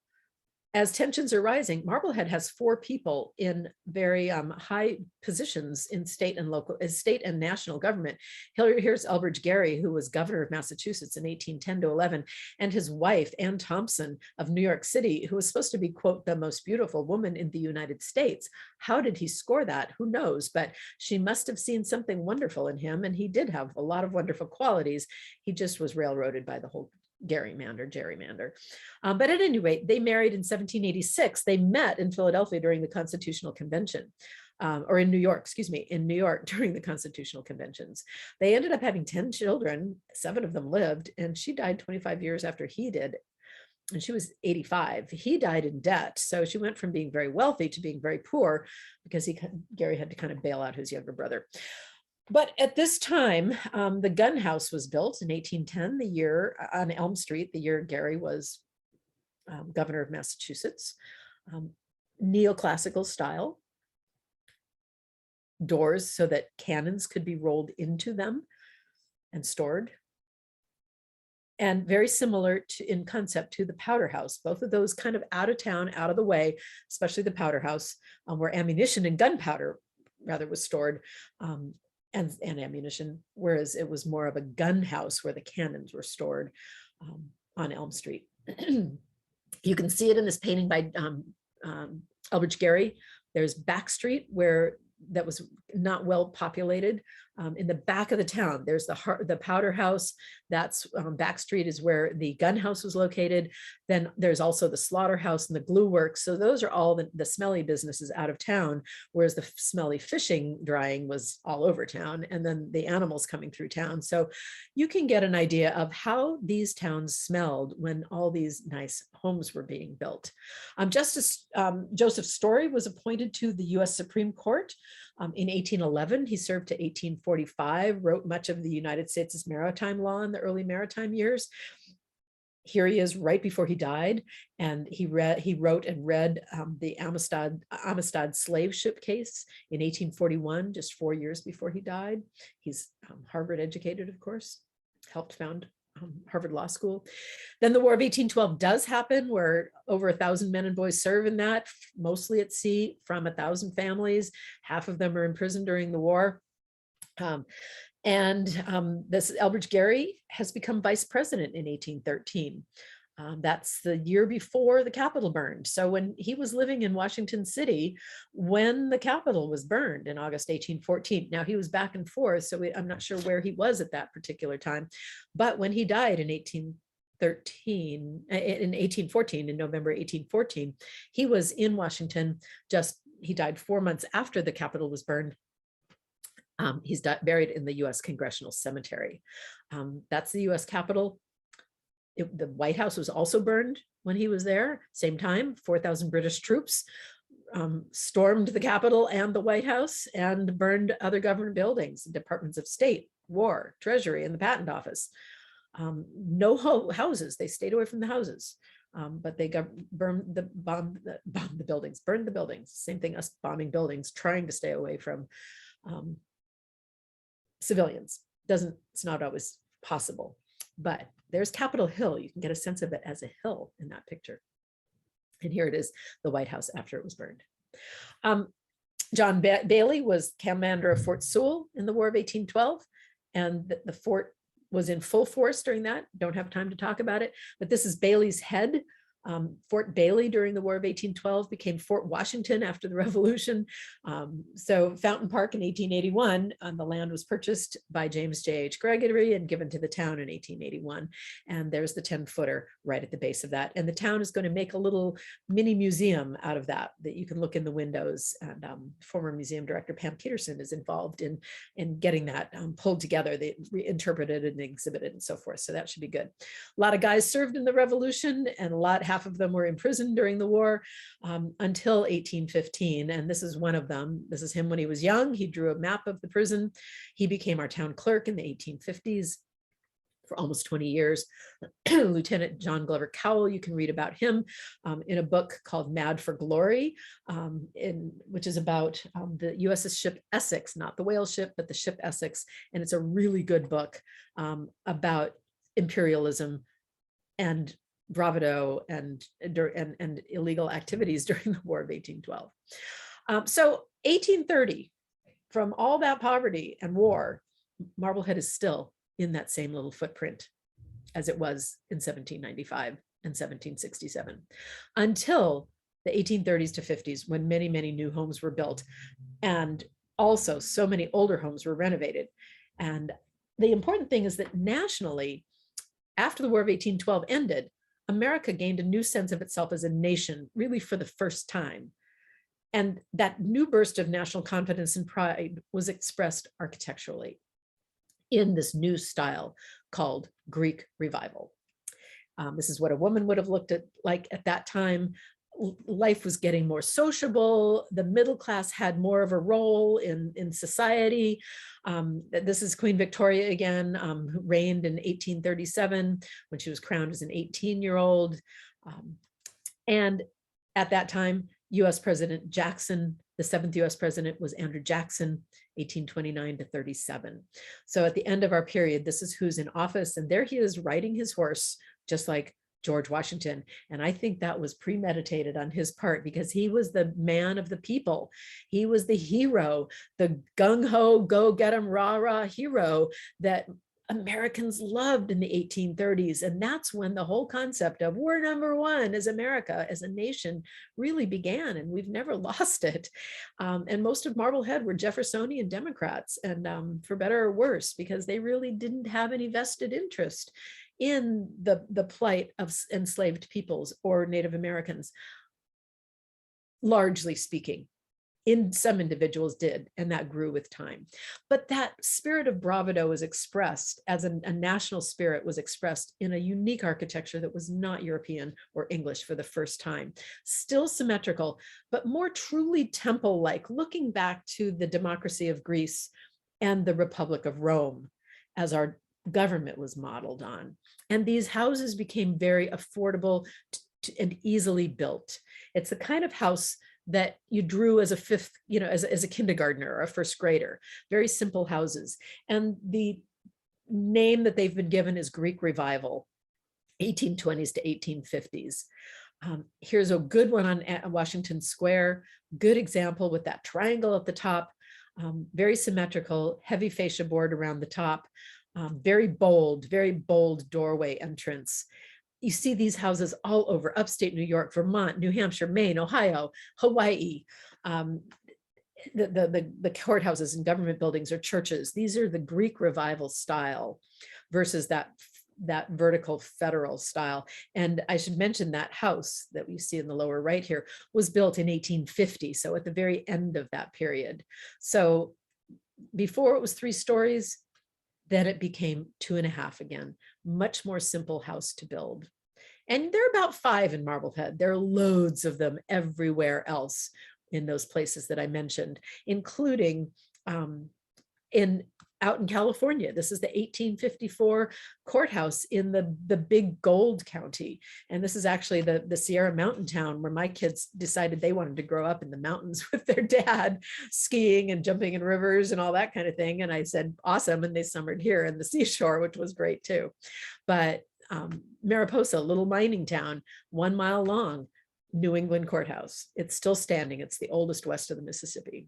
as tensions are rising, Marblehead has 4 people in very high positions in state and national government. Here's Elbridge Gerry, who was governor of Massachusetts in 1810 to 11, and his wife, Anne Thompson of New York City, who was supposed to be, quote, the most beautiful woman in the United States. How did he score that? Who knows? But she must have seen something wonderful in him, and he did have a lot of wonderful qualities. He just was railroaded by the whole gerrymander. But at any rate, they married in 1786. They met in Philadelphia during the Constitutional Convention, or in New York, excuse me, in New York during the Constitutional Conventions. They ended up having 10 children, 7 of them lived, and she died 25 years after he did. And she was 85. He died in debt. So she went from being very wealthy to being very poor, because Gerry had to kind of bail out his younger brother. But at this time, the gun house was built in 1810, the year on Elm Street, the year Gerry was governor of Massachusetts. Neoclassical style. Doors so that cannons could be rolled into them and stored. And very similar in concept to the powder house. Both of those kind of out of town, out of the way, especially the powder house, where ammunition and gunpowder rather was stored. And ammunition, whereas it was more of a gun house where the cannons were stored on Elm Street. You can see it in this painting by Elbridge Gerry. There's Back Street, where that was not well populated. In the back of the town, there's the powder house. That's Back Street is where the gun house was located. Then there's also the slaughterhouse and the glue works. So those are all the smelly businesses out of town, whereas the smelly fishing drying was all over town, and then the animals coming through town. So you can get an idea of how these towns smelled when all these nice homes were being built. Justice Joseph Story was appointed to the US Supreme Court in 1811. He served to 1845, wrote much of the United States' maritime law in the early maritime years. Here he is right before he died, and he wrote and read the Amistad slave ship case in 1841, just 4 years before he died. He's Harvard educated, of course, helped found Harvard Law School. Then the War of 1812 does happen, where over 1,000 men and boys serve in that, mostly at sea, from 1,000 families. Half of them are in prison during the war. This Elbridge Gerry has become vice president in 1813. That's the year before the Capitol burned. So when he was living in Washington City, when the Capitol was burned in August 1814, now he was back and forth, so I'm not sure where he was at that particular time. But when he died in 1814, in November 1814, he was in Washington. He died 4 months after the Capitol was burned. He's buried in the U.S. Congressional Cemetery. That's the U.S. Capitol. The White House was also burned when he was there. Same time, 4,000 British troops stormed the Capitol and the White House and burned other government buildings, departments of state, war, treasury, and the patent office. No houses. They stayed away from the houses, but they bombed the buildings, burned the buildings. Same thing, us bombing buildings, trying to stay away from civilians. It's not always possible, but there's Capitol Hill. You can get a sense of it as a hill in that picture. And here it is, the White House after it was burned. John Bailey was commander of Fort Sewell in the War of 1812, and the fort was in full force during that. Don't have time to talk about it, but this is Bailey's head. Fort Bailey during the War of 1812 became Fort Washington after the Revolution. So Fountain Park in 1881, the land was purchased by James J.H. Gregory and given to the town in 1881. And there's the 10-footer right at the base of that. And the town is going to make a little mini museum out of that you can look in the windows. And former museum director Pam Peterson is involved in getting that pulled together. They reinterpreted and exhibited and so forth. So that should be good. A lot of guys served in the Revolution, and half of them were imprisoned during the war until 1815. And this is one of them. This is him when he was young. He drew a map of the prison. He became our town clerk in the 1850s for almost 20 years. Lieutenant John Glover Cowell, you can read about him in a book called Mad for Glory, which is about the USS ship Essex, not the whale ship, but the ship Essex. And it's a really good book about imperialism and bravado and illegal activities during the War of 1812. So 1830, from all that poverty and war, Marblehead is still in that same little footprint as it was in 1795 and 1767, until the 1830s to 50s, when many, many new homes were built. And also so many older homes were renovated. And the important thing is that nationally, after the War of 1812 ended, America gained a new sense of itself as a nation, really for the first time. And that new burst of national confidence and pride was expressed architecturally in this new style called Greek Revival. This is what a woman would have looked like at that time. Life was getting more sociable. The middle class had more of a role in society. This is Queen Victoria again, who reigned in 1837 when she was crowned as an 18-year-old. And at that time, US President Jackson, the 7th US president was Andrew Jackson, 1829 to 37. So at the end of our period, this is who's in office. And there he is riding his horse, just like George Washington. And I think that was premeditated on his part, because he was the man of the people. He was the hero, the gung-ho, go get 'em, rah-rah hero that Americans loved in the 1830s. And that's when the whole concept of we're number one as America, as a nation, really began. And we've never lost it. And most of Marblehead were Jeffersonian Democrats, and for better or worse, because they really didn't have any vested interest in the plight of enslaved peoples or Native Americans, largely speaking. Some individuals did, and that grew with time. But that spirit of bravado was expressed as a national spirit, was expressed in a unique architecture that was not European or English for the first time. Still symmetrical, but more truly temple-like, looking back to the democracy of Greece and the Republic of Rome as our government was modeled on. And these houses became very affordable and easily built. It's the kind of house that you drew as a fifth, as a kindergartner or a first grader, very simple houses. And the name that they've been given is Greek Revival, 1820s to 1850s. Here's a good one on Washington Square, good example with that triangle at the top, very symmetrical, heavy fascia board around the top, very bold doorway entrance. You see these houses all over upstate New York, Vermont, New Hampshire, Maine, Ohio, Hawaii. The courthouses and government buildings are churches. These are the Greek Revival style versus that vertical federal style. And I should mention that house that we see in the lower right here was built in 1850. So at the very end of that period. So before it was 3 stories, then it became 2.5 again, much more simple house to build. And there are about 5 in Marblehead. There are loads of them everywhere else in those places that I mentioned, including out in California. This is the 1854 courthouse in the big gold county. And this is actually the Sierra Mountain town where my kids decided they wanted to grow up in the mountains with their dad, skiing and jumping in rivers and all that kind of thing. And I said, awesome. And they summered here in the seashore, which was great too. But Mariposa, little mining town, 1 mile long, New England courthouse. It's still standing. It's the oldest west of the Mississippi.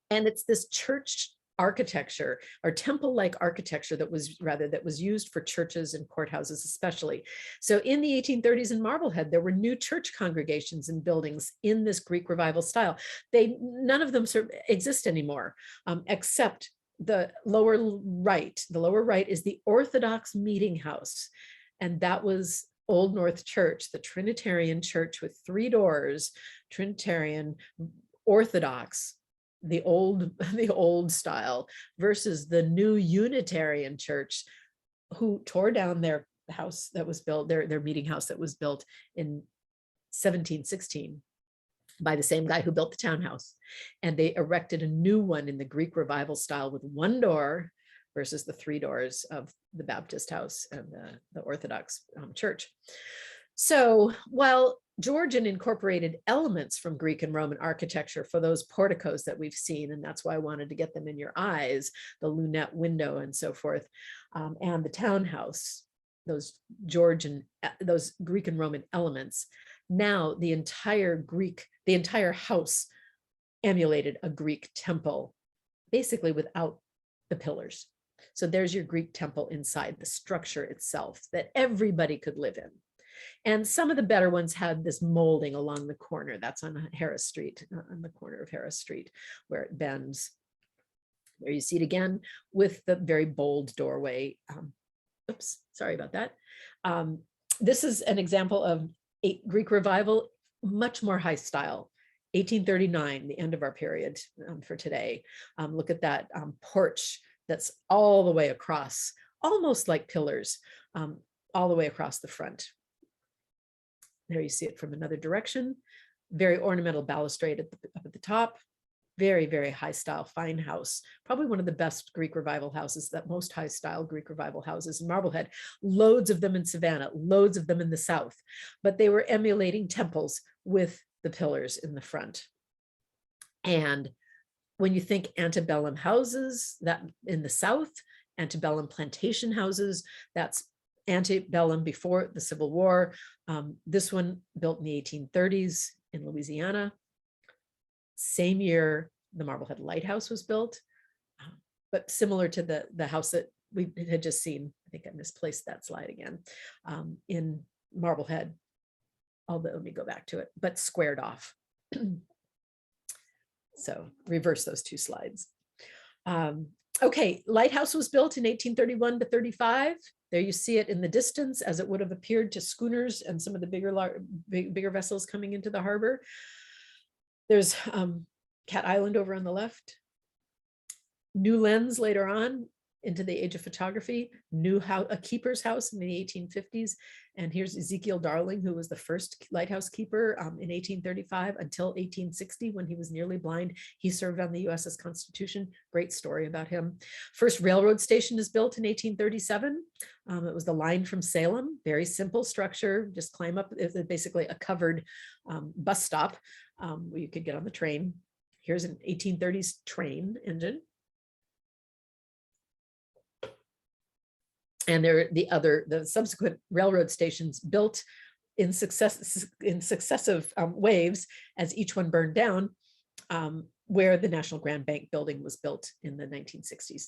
And it's this church architecture or temple-like architecture that was used for churches and courthouses especially. So in the 1830s in Marblehead, there were new church congregations and buildings in this Greek Revival style. None of them exist anymore, except the lower right. The lower right is the Orthodox Meeting House. And that was Old North Church, the Trinitarian church with 3 doors, Trinitarian, Orthodox, the old style, versus the new Unitarian church, who tore down their house that was built, their meeting house that was built in 1716 by the same guy who built the townhouse. And they erected a new one in the Greek Revival style with 1 door versus the 3 doors of the Baptist house and the Orthodox church. So while Georgian incorporated elements from Greek and Roman architecture for those porticos that we've seen, and that's why I wanted to get them in your eyes, the lunette window and so forth, and the townhouse, those Greek and Roman elements. Now the entire house emulated a Greek temple, basically without the pillars. So there's your Greek temple inside the structure itself that everybody could live in. And some of the better ones had this molding along the corner. That's on Harris Street, on the corner of Harris Street, where it bends. There you see it again with the very bold doorway. Oops, sorry about that. This is an example of a Greek Revival, much more high style. 1839, the end of our period for today. Look at that porch that's all the way across, almost like pillars, all the way across the front. There you see it from another direction. Very ornamental balustrade up at the top. Very, very high style, fine house. Probably one of the best Greek Revival houses, that most high style Greek Revival houses in Marblehead. Loads of them in Savannah, loads of them in the South, but they were emulating temples with the pillars in the front. And when you think antebellum houses, that in the South, antebellum plantation houses, that's antebellum before the Civil War. This one built in the 1830s in Louisiana. Same year the Marblehead Lighthouse was built, but similar to the house that we had just seen. I think I misplaced that slide again, in Marblehead. Although, let me go back to it, but squared off. So reverse those 2 slides. Okay, Lighthouse was built in 1831 to 35. There you see it in the distance as it would have appeared to schooners and some of the bigger vessels coming into the harbor. There's Cat Island over on the left. New lens later on into the age of photography, a keeper's house in the 1850s. And here's Ezekiel Darling, who was the first lighthouse keeper in 1835 until 1860, when he was nearly blind. He served on the USS Constitution. Great story about him. First railroad station is built in 1837. It was the line from Salem. Very simple structure. Just climb up. It's basically a covered bus stop where you could get on the train. Here's an 1830s train engine. And the subsequent railroad stations built in successive waves as each one burned down, where the National Grand Bank building was built in the 1960s.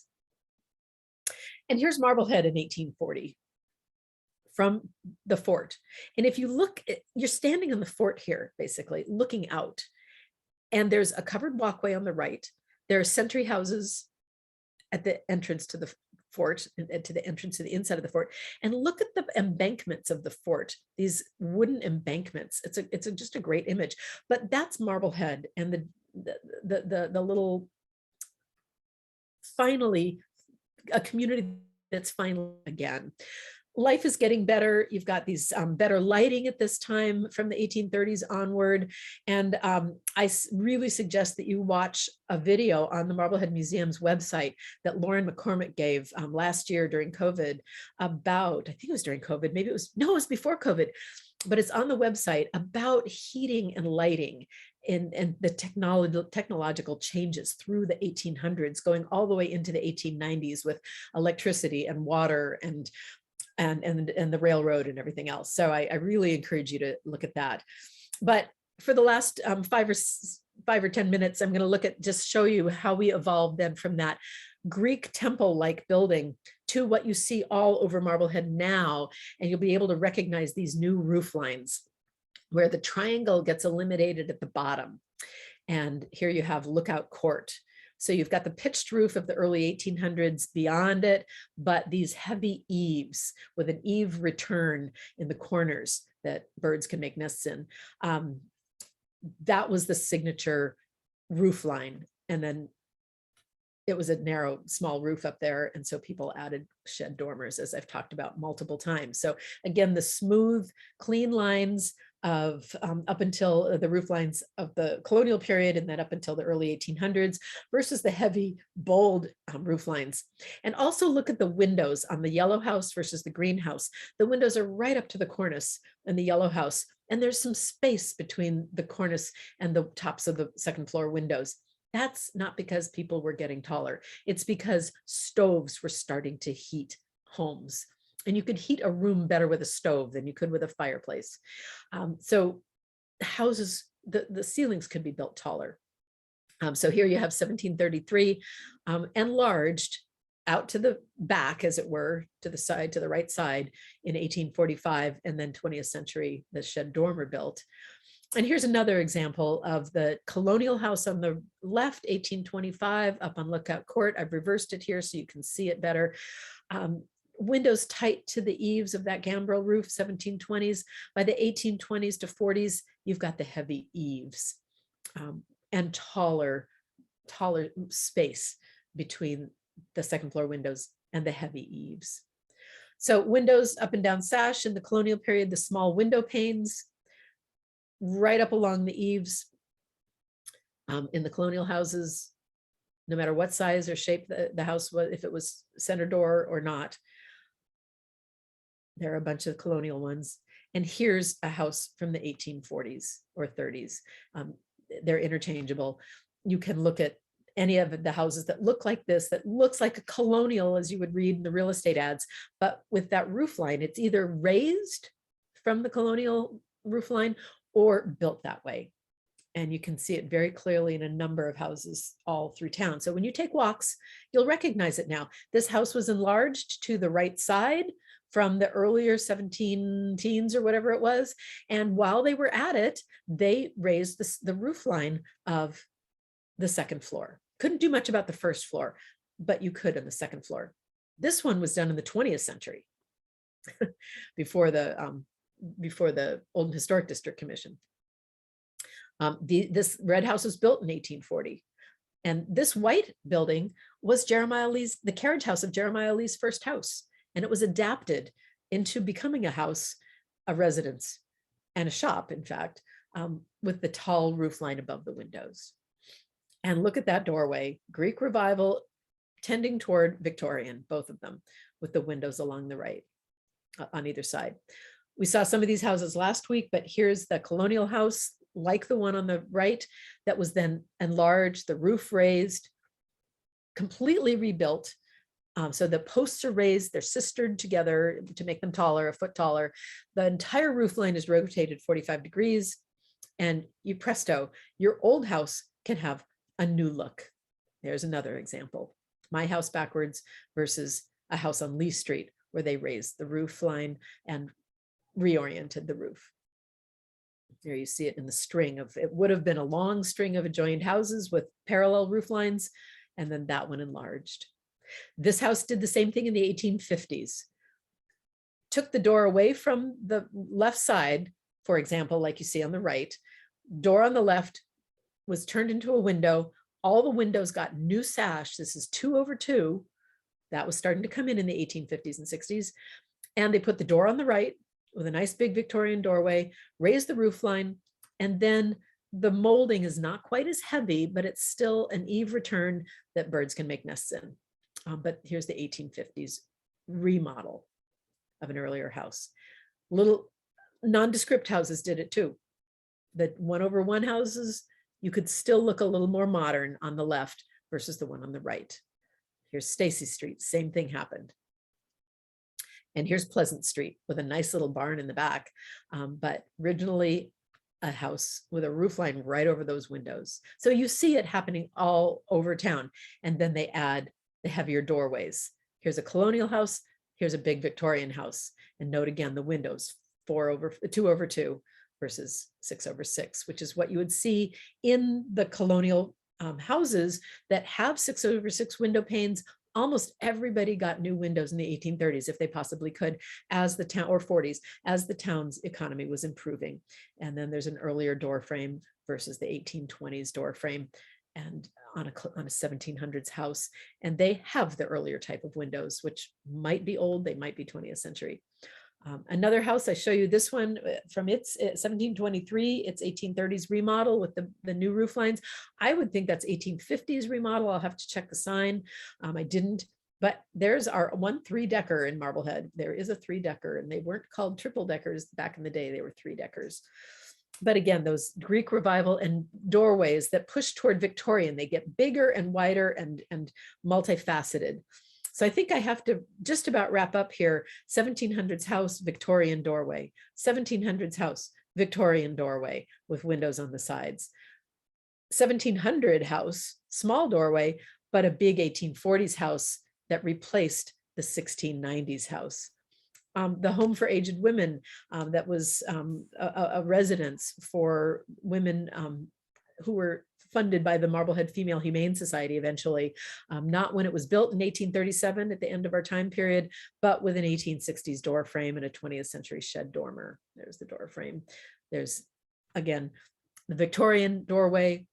And here's Marblehead in 1840 from the fort. And if you look, you're standing in the fort here, basically looking out, and there's a covered walkway on the right. There are sentry houses at the entrance to the fort and to the entrance to the inside of the fort. And look at the embankments of the fort, these wooden embankments. It's just a great image. But that's Marblehead, and the little, finally, a community that's finally again. Life is getting better. You've got these better lighting at this time from the 1830s onward. And I really suggest that you watch a video on the Marblehead Museum's website that Lauren McCormick gave last year during COVID about, I think it was during COVID, maybe it was before COVID, but it's on the website about heating and lighting and the technological changes through the 1800s, going all the way into the 1890s with electricity and water and the railroad and everything else. So I really encourage you to look at that. But for the last 5 or 10 minutes, I'm going to just show you how we evolved then from that Greek temple-like building to what you see all over Marblehead now. And you'll be able to recognize these new roof lines where the triangle gets eliminated at the bottom. And here you have Lookout Court. So you've got the pitched roof of the early 1800s beyond it, but these heavy eaves with an eave return in the corners that birds can make nests in. That was the signature roof line. And then it was a narrow, small roof up there. And so people added shed dormers, as I've talked about multiple times. So again, the smooth, clean lines of up until the roof lines of the colonial period and then up until the early 1800s versus the heavy, bold roof lines. And also look at the windows on the yellow house versus the green house. The windows are right up to the cornice in the yellow house. And there's some space between the cornice and the tops of the second floor windows. That's not because people were getting taller. It's because stoves were starting to heat homes. And you could heat a room better with a stove than you could with a fireplace. So houses, the ceilings could be built taller. So here you have 1733 enlarged out to the back, as it were, to the side, to the right side in 1845, and then 20th century, the shed dormer built. And here's another example of the colonial house on the left, 1825, up on Lookout Court. I've reversed it here so you can see it better. Windows tight to the eaves of that gambrel roof, 1720s. By the 1820s to 40s, you've got the heavy eaves and taller space between the second floor windows and the heavy eaves. So windows up and down sash in the colonial period, the small window panes right up along the eaves in the colonial houses, no matter what size or shape the house was, if it was center door or not. There are a bunch of colonial ones. And here's a house from the 1840s or 30s. They're interchangeable. You can look at any of the houses that look like this, that looks like a colonial, as you would read in the real estate ads, but with that roof line, it's either raised from the colonial roof line or built that way. And you can see it very clearly in a number of houses all through town. So when you take walks, you'll recognize it now. This house was enlarged to the right side from the earlier 17 teens or whatever it was. And while they were at it, they raised the roof line of the second floor. Couldn't do much about the first floor, but you could on the second floor. This one was done in the 20th century before the Old and Historic District Commission. This red house was built in 1840. And this white building was the carriage house of Jeremiah Lee's first house. And it was adapted into becoming a house, a residence, and a shop, in fact, with the tall roof line above the windows. And look at that doorway, Greek Revival tending toward Victorian, both of them, with the windows along the right, on either side. We saw some of these houses last week, but here's the colonial house, like the one on the right, that was then enlarged, the roof raised, completely rebuilt So the posts are raised, they're sistered together to make them taller, a foot taller. The entire roof line is rotated 45 degrees, and you presto, your old house can have a new look. There's another example. My house backwards versus a house on Lee Street, where they raised the roof line and reoriented the roof. There you see it in the string of, it would have been a long string of adjoined houses with parallel roof lines, and then that one enlarged. This house did the same thing in the 1850s. Took the door away from the left side, for example, like you see on the right. Door on the left was turned into a window. All the windows got new sash. This is 2/2. That was starting to come in the 1850s and 60s. And they put the door on the right with a nice big Victorian doorway, raised the roof line, and then the molding is not quite as heavy, but it's still an eave return that birds can make nests in. But here's the 1850s remodel of an earlier house. Little nondescript houses did it too. The 1/1 houses, you could still look a little more modern on the left versus the one on the right. Here's Stacy Street, same thing happened. And here's Pleasant Street with a nice little barn in the back, but originally a house with a roof line right over those windows. So you see it happening all over town. And then they add the heavier doorways. Here's a colonial house, here's a big Victorian house. And note again, the windows 2/2 versus 6/6, which is what you would see in the colonial houses that have 6/6 window panes. Almost everybody got new windows in the 1830s, if they possibly could, as the town, or 40s, as the town's economy was improving. And then there's an earlier door frame versus the 1820s door frame, and on a 1700s house. And they have the earlier type of windows, which might be old, they might be 20th century. Another house, I show you this one from its 1723, its 1830s remodel with the new roof lines. I would think that's 1850s remodel. I'll have to check the sign. I didn't, but there's our 1 3-decker in Marblehead. There is a 3-decker, and they weren't called triple deckers back in the day. They were 3-deckers. But again, those Greek revival and doorways that push toward Victorian, they get bigger and wider and multifaceted. So I think I have to just about wrap up here. 1700s house, Victorian doorway. 1700s house, Victorian doorway with windows on the sides. 1700 house, small doorway, but a big 1840s house that replaced the 1690s house. The home for aged women that was a residence for women who were funded by the Marblehead Female Humane Society eventually, not when it was built in 1837 at the end of our time period, but with an 1860s door frame and a 20th century shed dormer. There's the door frame. There's, again, the Victorian doorway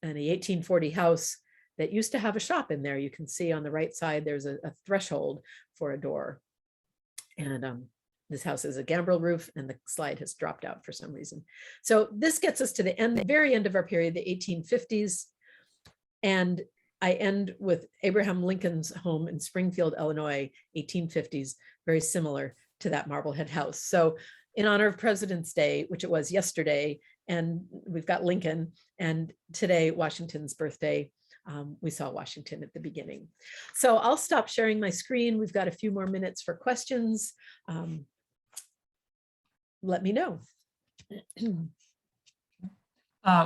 and the 1840 house that used to have a shop in there. You can see on the right side, there's a threshold for a door. And this house has a gambrel roof, and the slide has dropped out for some reason. So this gets us to the end, the very end of our period, the 1850s. And I end with Abraham Lincoln's home in Springfield, Illinois, 1850s, very similar to that Marblehead house. So in honor of President's Day, which it was yesterday, and we've got Lincoln, and today, Washington's birthday, we saw Washington at the beginning. So I'll stop sharing my screen. We've got a few more minutes for questions. Let me know.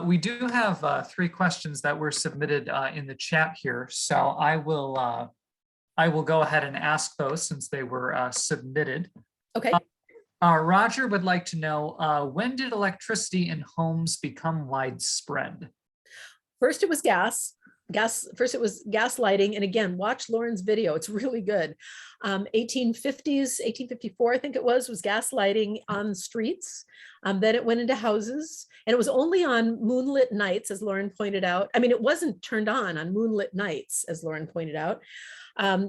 We do have 3 questions that were submitted in the chat here. So I will go ahead and ask those since they were submitted. Okay. Roger would like to know, when did electricity in homes become widespread? First, it was gas. First it was gas lighting. And again, watch Lauren's video. It's really good. 1850s, 1854, I think it was gas lighting on streets. Then it went into houses, and it was only on moonlit nights, as Lauren pointed out. I mean, it wasn't turned on moonlit nights, as Lauren pointed out.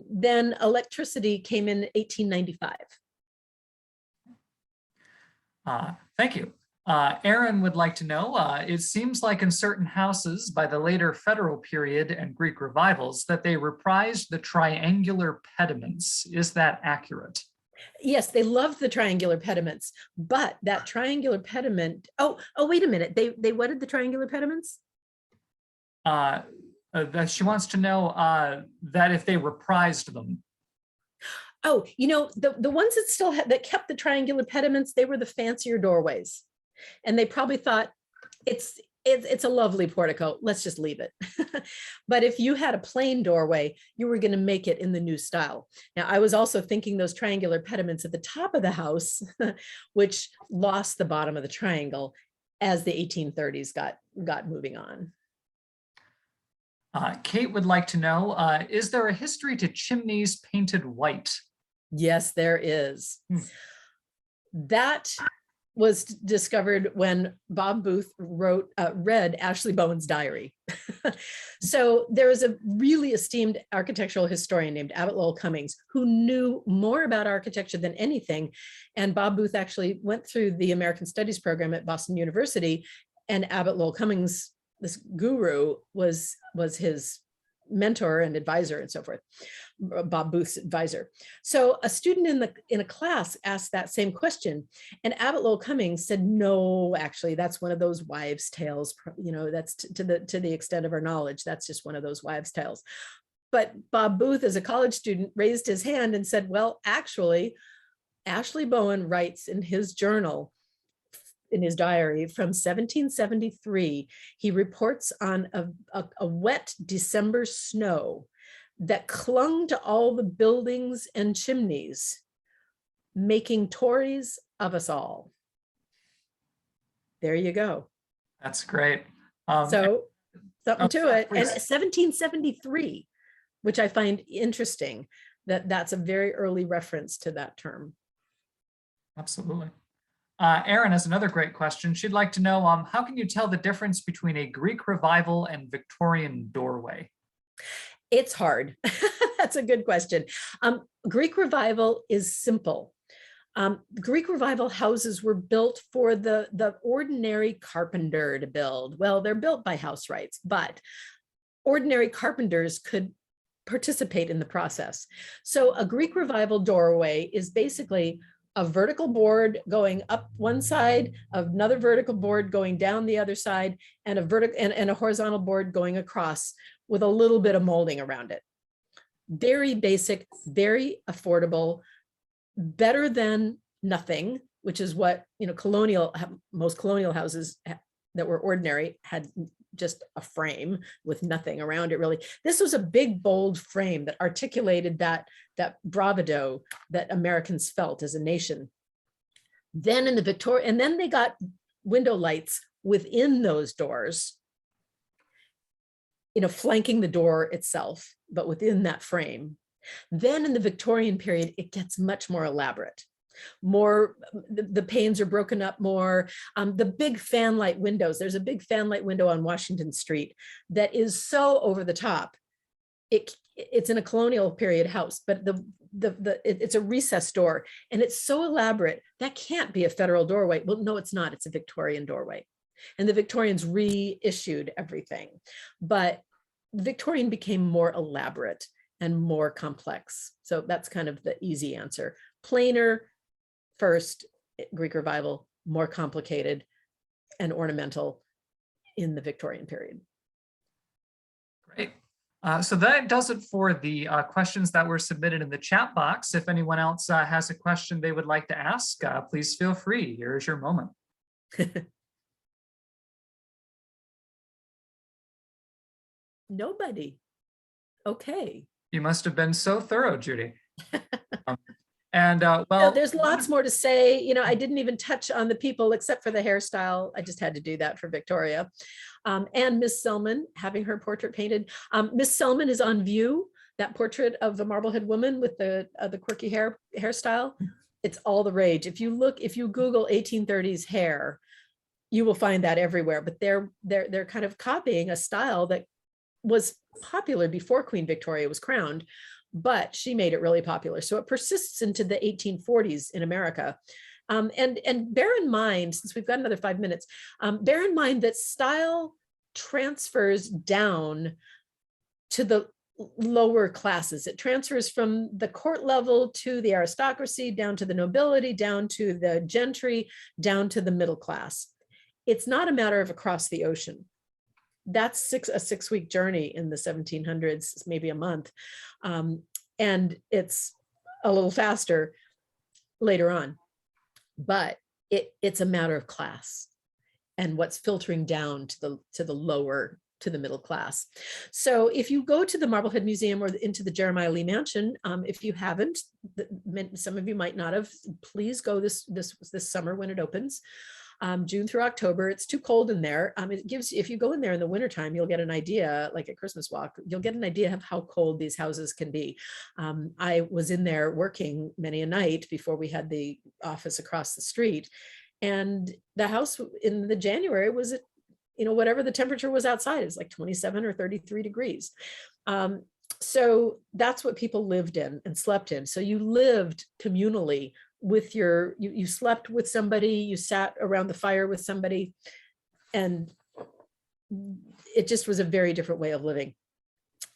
Then electricity came in 1895. Thank you. Aaron would like to know, it seems like in certain houses by the later federal period and Greek revivals that they reprised the triangular pediments. Is that accurate? Yes, they loved the triangular pediments, but that triangular pediment, oh, wait a minute. They what did the triangular pediments? That she wants to know that if they reprised them. Oh, the ones that still had, that kept the triangular pediments, they were the fancier doorways. And they probably thought it's a lovely portico, let's just leave it. But if you had a plain doorway, you were going to make it in the new style. Now, I was also thinking those triangular pediments at the top of the house, which lost the bottom of the triangle as the 1830s got moving on. Kate would like to know, is there a history to chimneys painted white? Yes, there is. That was discovered when Bob Booth read Ashley Bowen's diary. So there was a really esteemed architectural historian named Abbott Lowell Cummings who knew more about architecture than anything. And Bob Booth actually went through the American Studies program at Boston University, and Abbott Lowell Cummings, this guru, was his mentor and advisor and so forth, Bob Booth's advisor. So a student in a class asked that same question, and Abbott Lowell Cummings said, no, actually, that's one of those wives' tales. That's to the extent of our knowledge. That's just one of those wives' tales. But Bob Booth, as a college student, raised his hand and said, well, actually, Ashley Bowen writes in his journal, in his diary from 1773, he reports on a wet December snow that clung to all the buildings and chimneys, making Tories of us all. There you go. That's great. So something to it. Please. And 1773, which I find interesting, that's a very early reference to that term. Absolutely. Erin has another great question. She'd like to know, how can you tell the difference between a Greek revival and Victorian doorway? It's hard. That's a good question. Greek revival is simple. Greek revival houses were built for the ordinary carpenter to build. Well, they're built by house rights, but ordinary carpenters could participate in the process. So a Greek revival doorway is basically a vertical board going up one side, another vertical board going down the other side, and a horizontal board going across with a little bit of molding around it. Very basic, very affordable, better than nothing, which is what most colonial houses that were ordinary had, just a frame with nothing around it really. This was a big, bold frame that articulated that bravado that Americans felt as a nation. Then in the Victoria, and then they got window lights within those doors, flanking the door itself, but within that frame. Then in the Victorian period, it gets much more elaborate. The panes are broken up more. The big fanlight windows, there's a big fanlight window on Washington Street that is so over the top. It's in a colonial period house, but it's a recessed door, and it's so elaborate that can't be a federal doorway. Well, no, it's not. It's a Victorian doorway, and the Victorians reissued everything, but Victorian became more elaborate and more complex. So that's kind of the easy answer. Plainer first, Greek revival, more complicated and ornamental in the Victorian period. Great. So that does it for the questions that were submitted in the chat box. If anyone else has a question they would like to ask, please feel free. Here is your moment. Nobody. Okay. You must have been so thorough, Judy. There's lots more to say. I didn't even touch on the people except for the hairstyle. I just had to do that for Victoria. And Miss Selman having her portrait painted. Miss Selman is on view, that portrait of the Marblehead woman with the quirky hairstyle. It's all the rage. If you Google 1830s hair, you will find that everywhere. But they're kind of copying a style that was popular before Queen Victoria was crowned, but she made it really popular. So it persists into the 1840s in America. And bear in mind, since we've got another 5 minutes, bear in mind that style transfers down to the lower classes. It transfers from the court level to the aristocracy, down to the nobility, down to the gentry, down to the middle class. It's not a matter of across the ocean. That's a 6-week journey in the 1700s, maybe a month. And it's a little faster later on. But it's a matter of class and what's filtering down to the lower, to the middle class. So if you go to the Marblehead Museum or into the Jeremiah Lee Mansion, if you haven't, some of you might not have, please go this summer when it opens. June through October. It's too cold in there. It gives, if you go in there in the wintertime, you'll get an idea, like at Christmas walk, you'll get an idea of how cold these houses can be. I was in there working many a night before we had the office across the street. And the house in the January was at, whatever the temperature was outside, it's like 27 or 33 degrees. So that's what people lived in and slept in. So you lived communally with you slept with somebody, you sat around the fire with somebody, and it just was a very different way of living.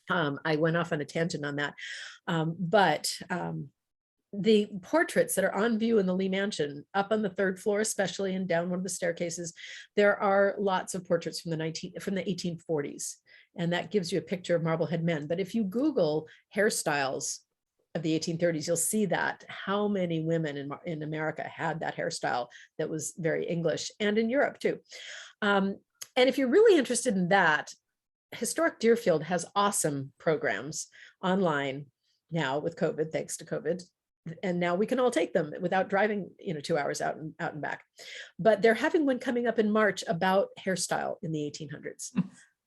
I went off on a tangent on that, but the portraits that are on view in the Lee Mansion, up on the third floor, especially, and down one of the staircases, there are lots of portraits from the 1840s, and that gives you a picture of Marblehead men. But if you Google hairstyles of the 1830s, you'll see that how many women in America had that hairstyle that was very English, and in Europe too. And if you're really interested in that, Historic Deerfield has awesome programs online now with COVID, thanks to COVID. And now we can all take them without driving, 2 hours out and back. But they're having one coming up in March about hairstyle in the 1800s.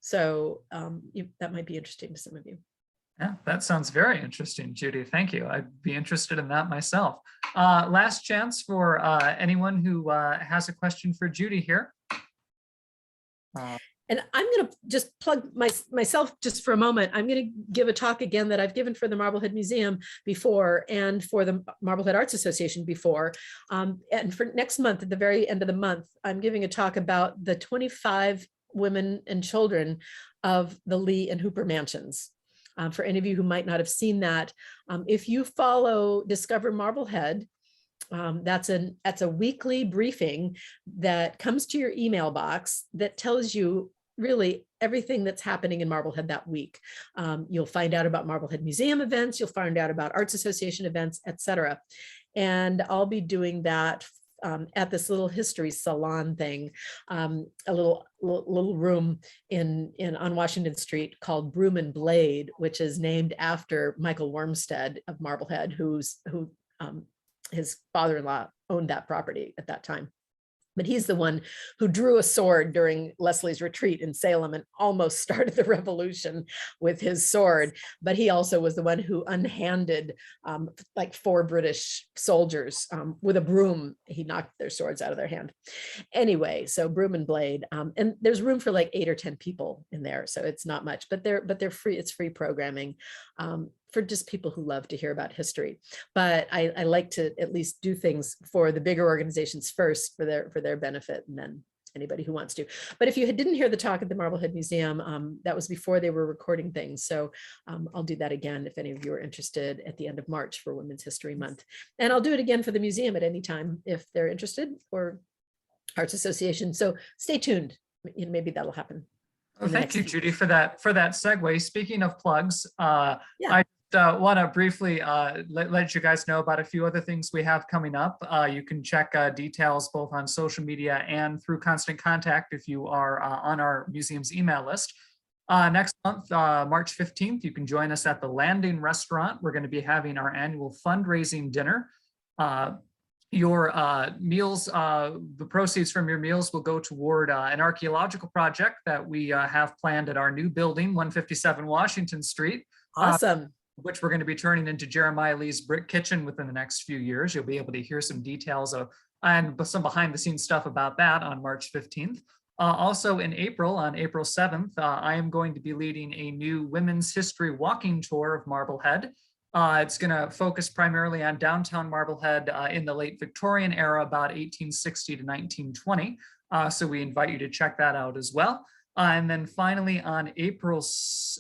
So that might be interesting to some of you. Yeah, that sounds very interesting, Judy. Thank you. I'd be interested in that myself. Last chance for anyone who has a question for Judy here. And I'm going to just plug myself just for a moment. I'm going to give a talk again that I've given for the Marblehead Museum before and for the Marblehead Arts Association before. And for next month, at the very end of the month, I'm giving a talk about the 25 women and children of the Lee and Hooper mansions. For any of you who might not have seen that, if you follow Discover Marblehead, that's a weekly briefing that comes to your email box that tells you really everything that's happening in Marblehead that week. You'll find out about Marblehead Museum events, you'll find out about Arts Association events, etc. And I'll be doing that at this little history salon thing, a little room on Washington Street called Broom and Blade, which is named after Michael Wormstead of Marblehead, who his father-in-law owned that property at that time. But he's the one who drew a sword during Leslie's retreat in Salem and almost started the revolution with his sword. But he also was the one who unhanded like 4 British soldiers with a broom. He knocked their swords out of their hand. Anyway, so Broom and Blade, and there's room for like 8 or 10 people in there, so it's not much. But they're free. It's free programming. For just people who love to hear about history. But I like to at least do things for the bigger organizations first for their benefit, and then anybody who wants to. But if you didn't hear the talk at the Marblehead Museum, that was before they were recording things. So I'll do that again if any of you are interested at the end of March for Women's History Month. And I'll do it again for the museum at any time if they're interested, or Arts Association. So stay tuned. Maybe that'll happen. Well, thank you, Judy, for that segue. Speaking of plugs, yeah. I want to briefly let you guys know about a few other things we have coming up. You can check details both on social media and through Constant Contact if you are on our museum's email list. Next month, March 15th, you can join us at the Landing Restaurant. We're going to be having our annual fundraising dinner. Your meals, the proceeds from your meals will go toward an archaeological project that we have planned at our new building, 157 Washington Street. Awesome. Which we're going to be turning into Jeremiah Lee's brick kitchen within the next few years. You'll be able to hear some details of and some behind the scenes stuff about that on March 15th. Also in April, on April 7th, I am going to be leading a new women's history walking tour of Marblehead. It's going to focus primarily on downtown Marblehead in the late Victorian era, about 1860 to 1920. So we invite you to check that out as well. And then finally on April,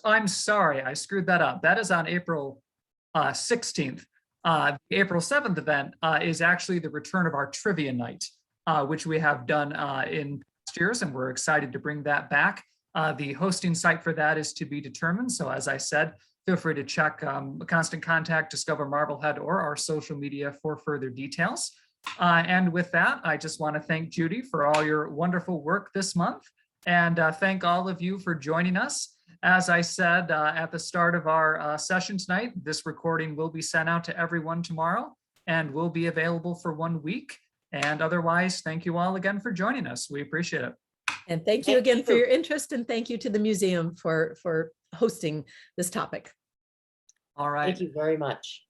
I'm sorry, I screwed that up. That is on April 16th. The April 7th event is actually the return of our trivia night, which we have done in past years, and we're excited to bring that back. The hosting site for that is to be determined. So as I said, feel free to check Constant Contact, Discover Marblehead, or our social media for further details. And with that, I just want to thank Judy for all your wonderful work this month, and thank all of you for joining us. As I said at the start of our session tonight, this recording will be sent out to everyone tomorrow and will be available for 1 week. And otherwise, thank you all again for joining us. We appreciate it. And thank you again for your interest, and thank you to the museum for hosting this topic. All right. Thank you very much.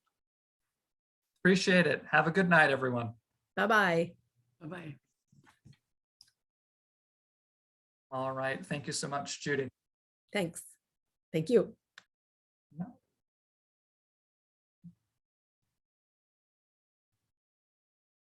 Appreciate it. Have a good night, everyone. Bye-bye. Bye-bye. All right. Thank you so much, Judy. Thanks. Thank you.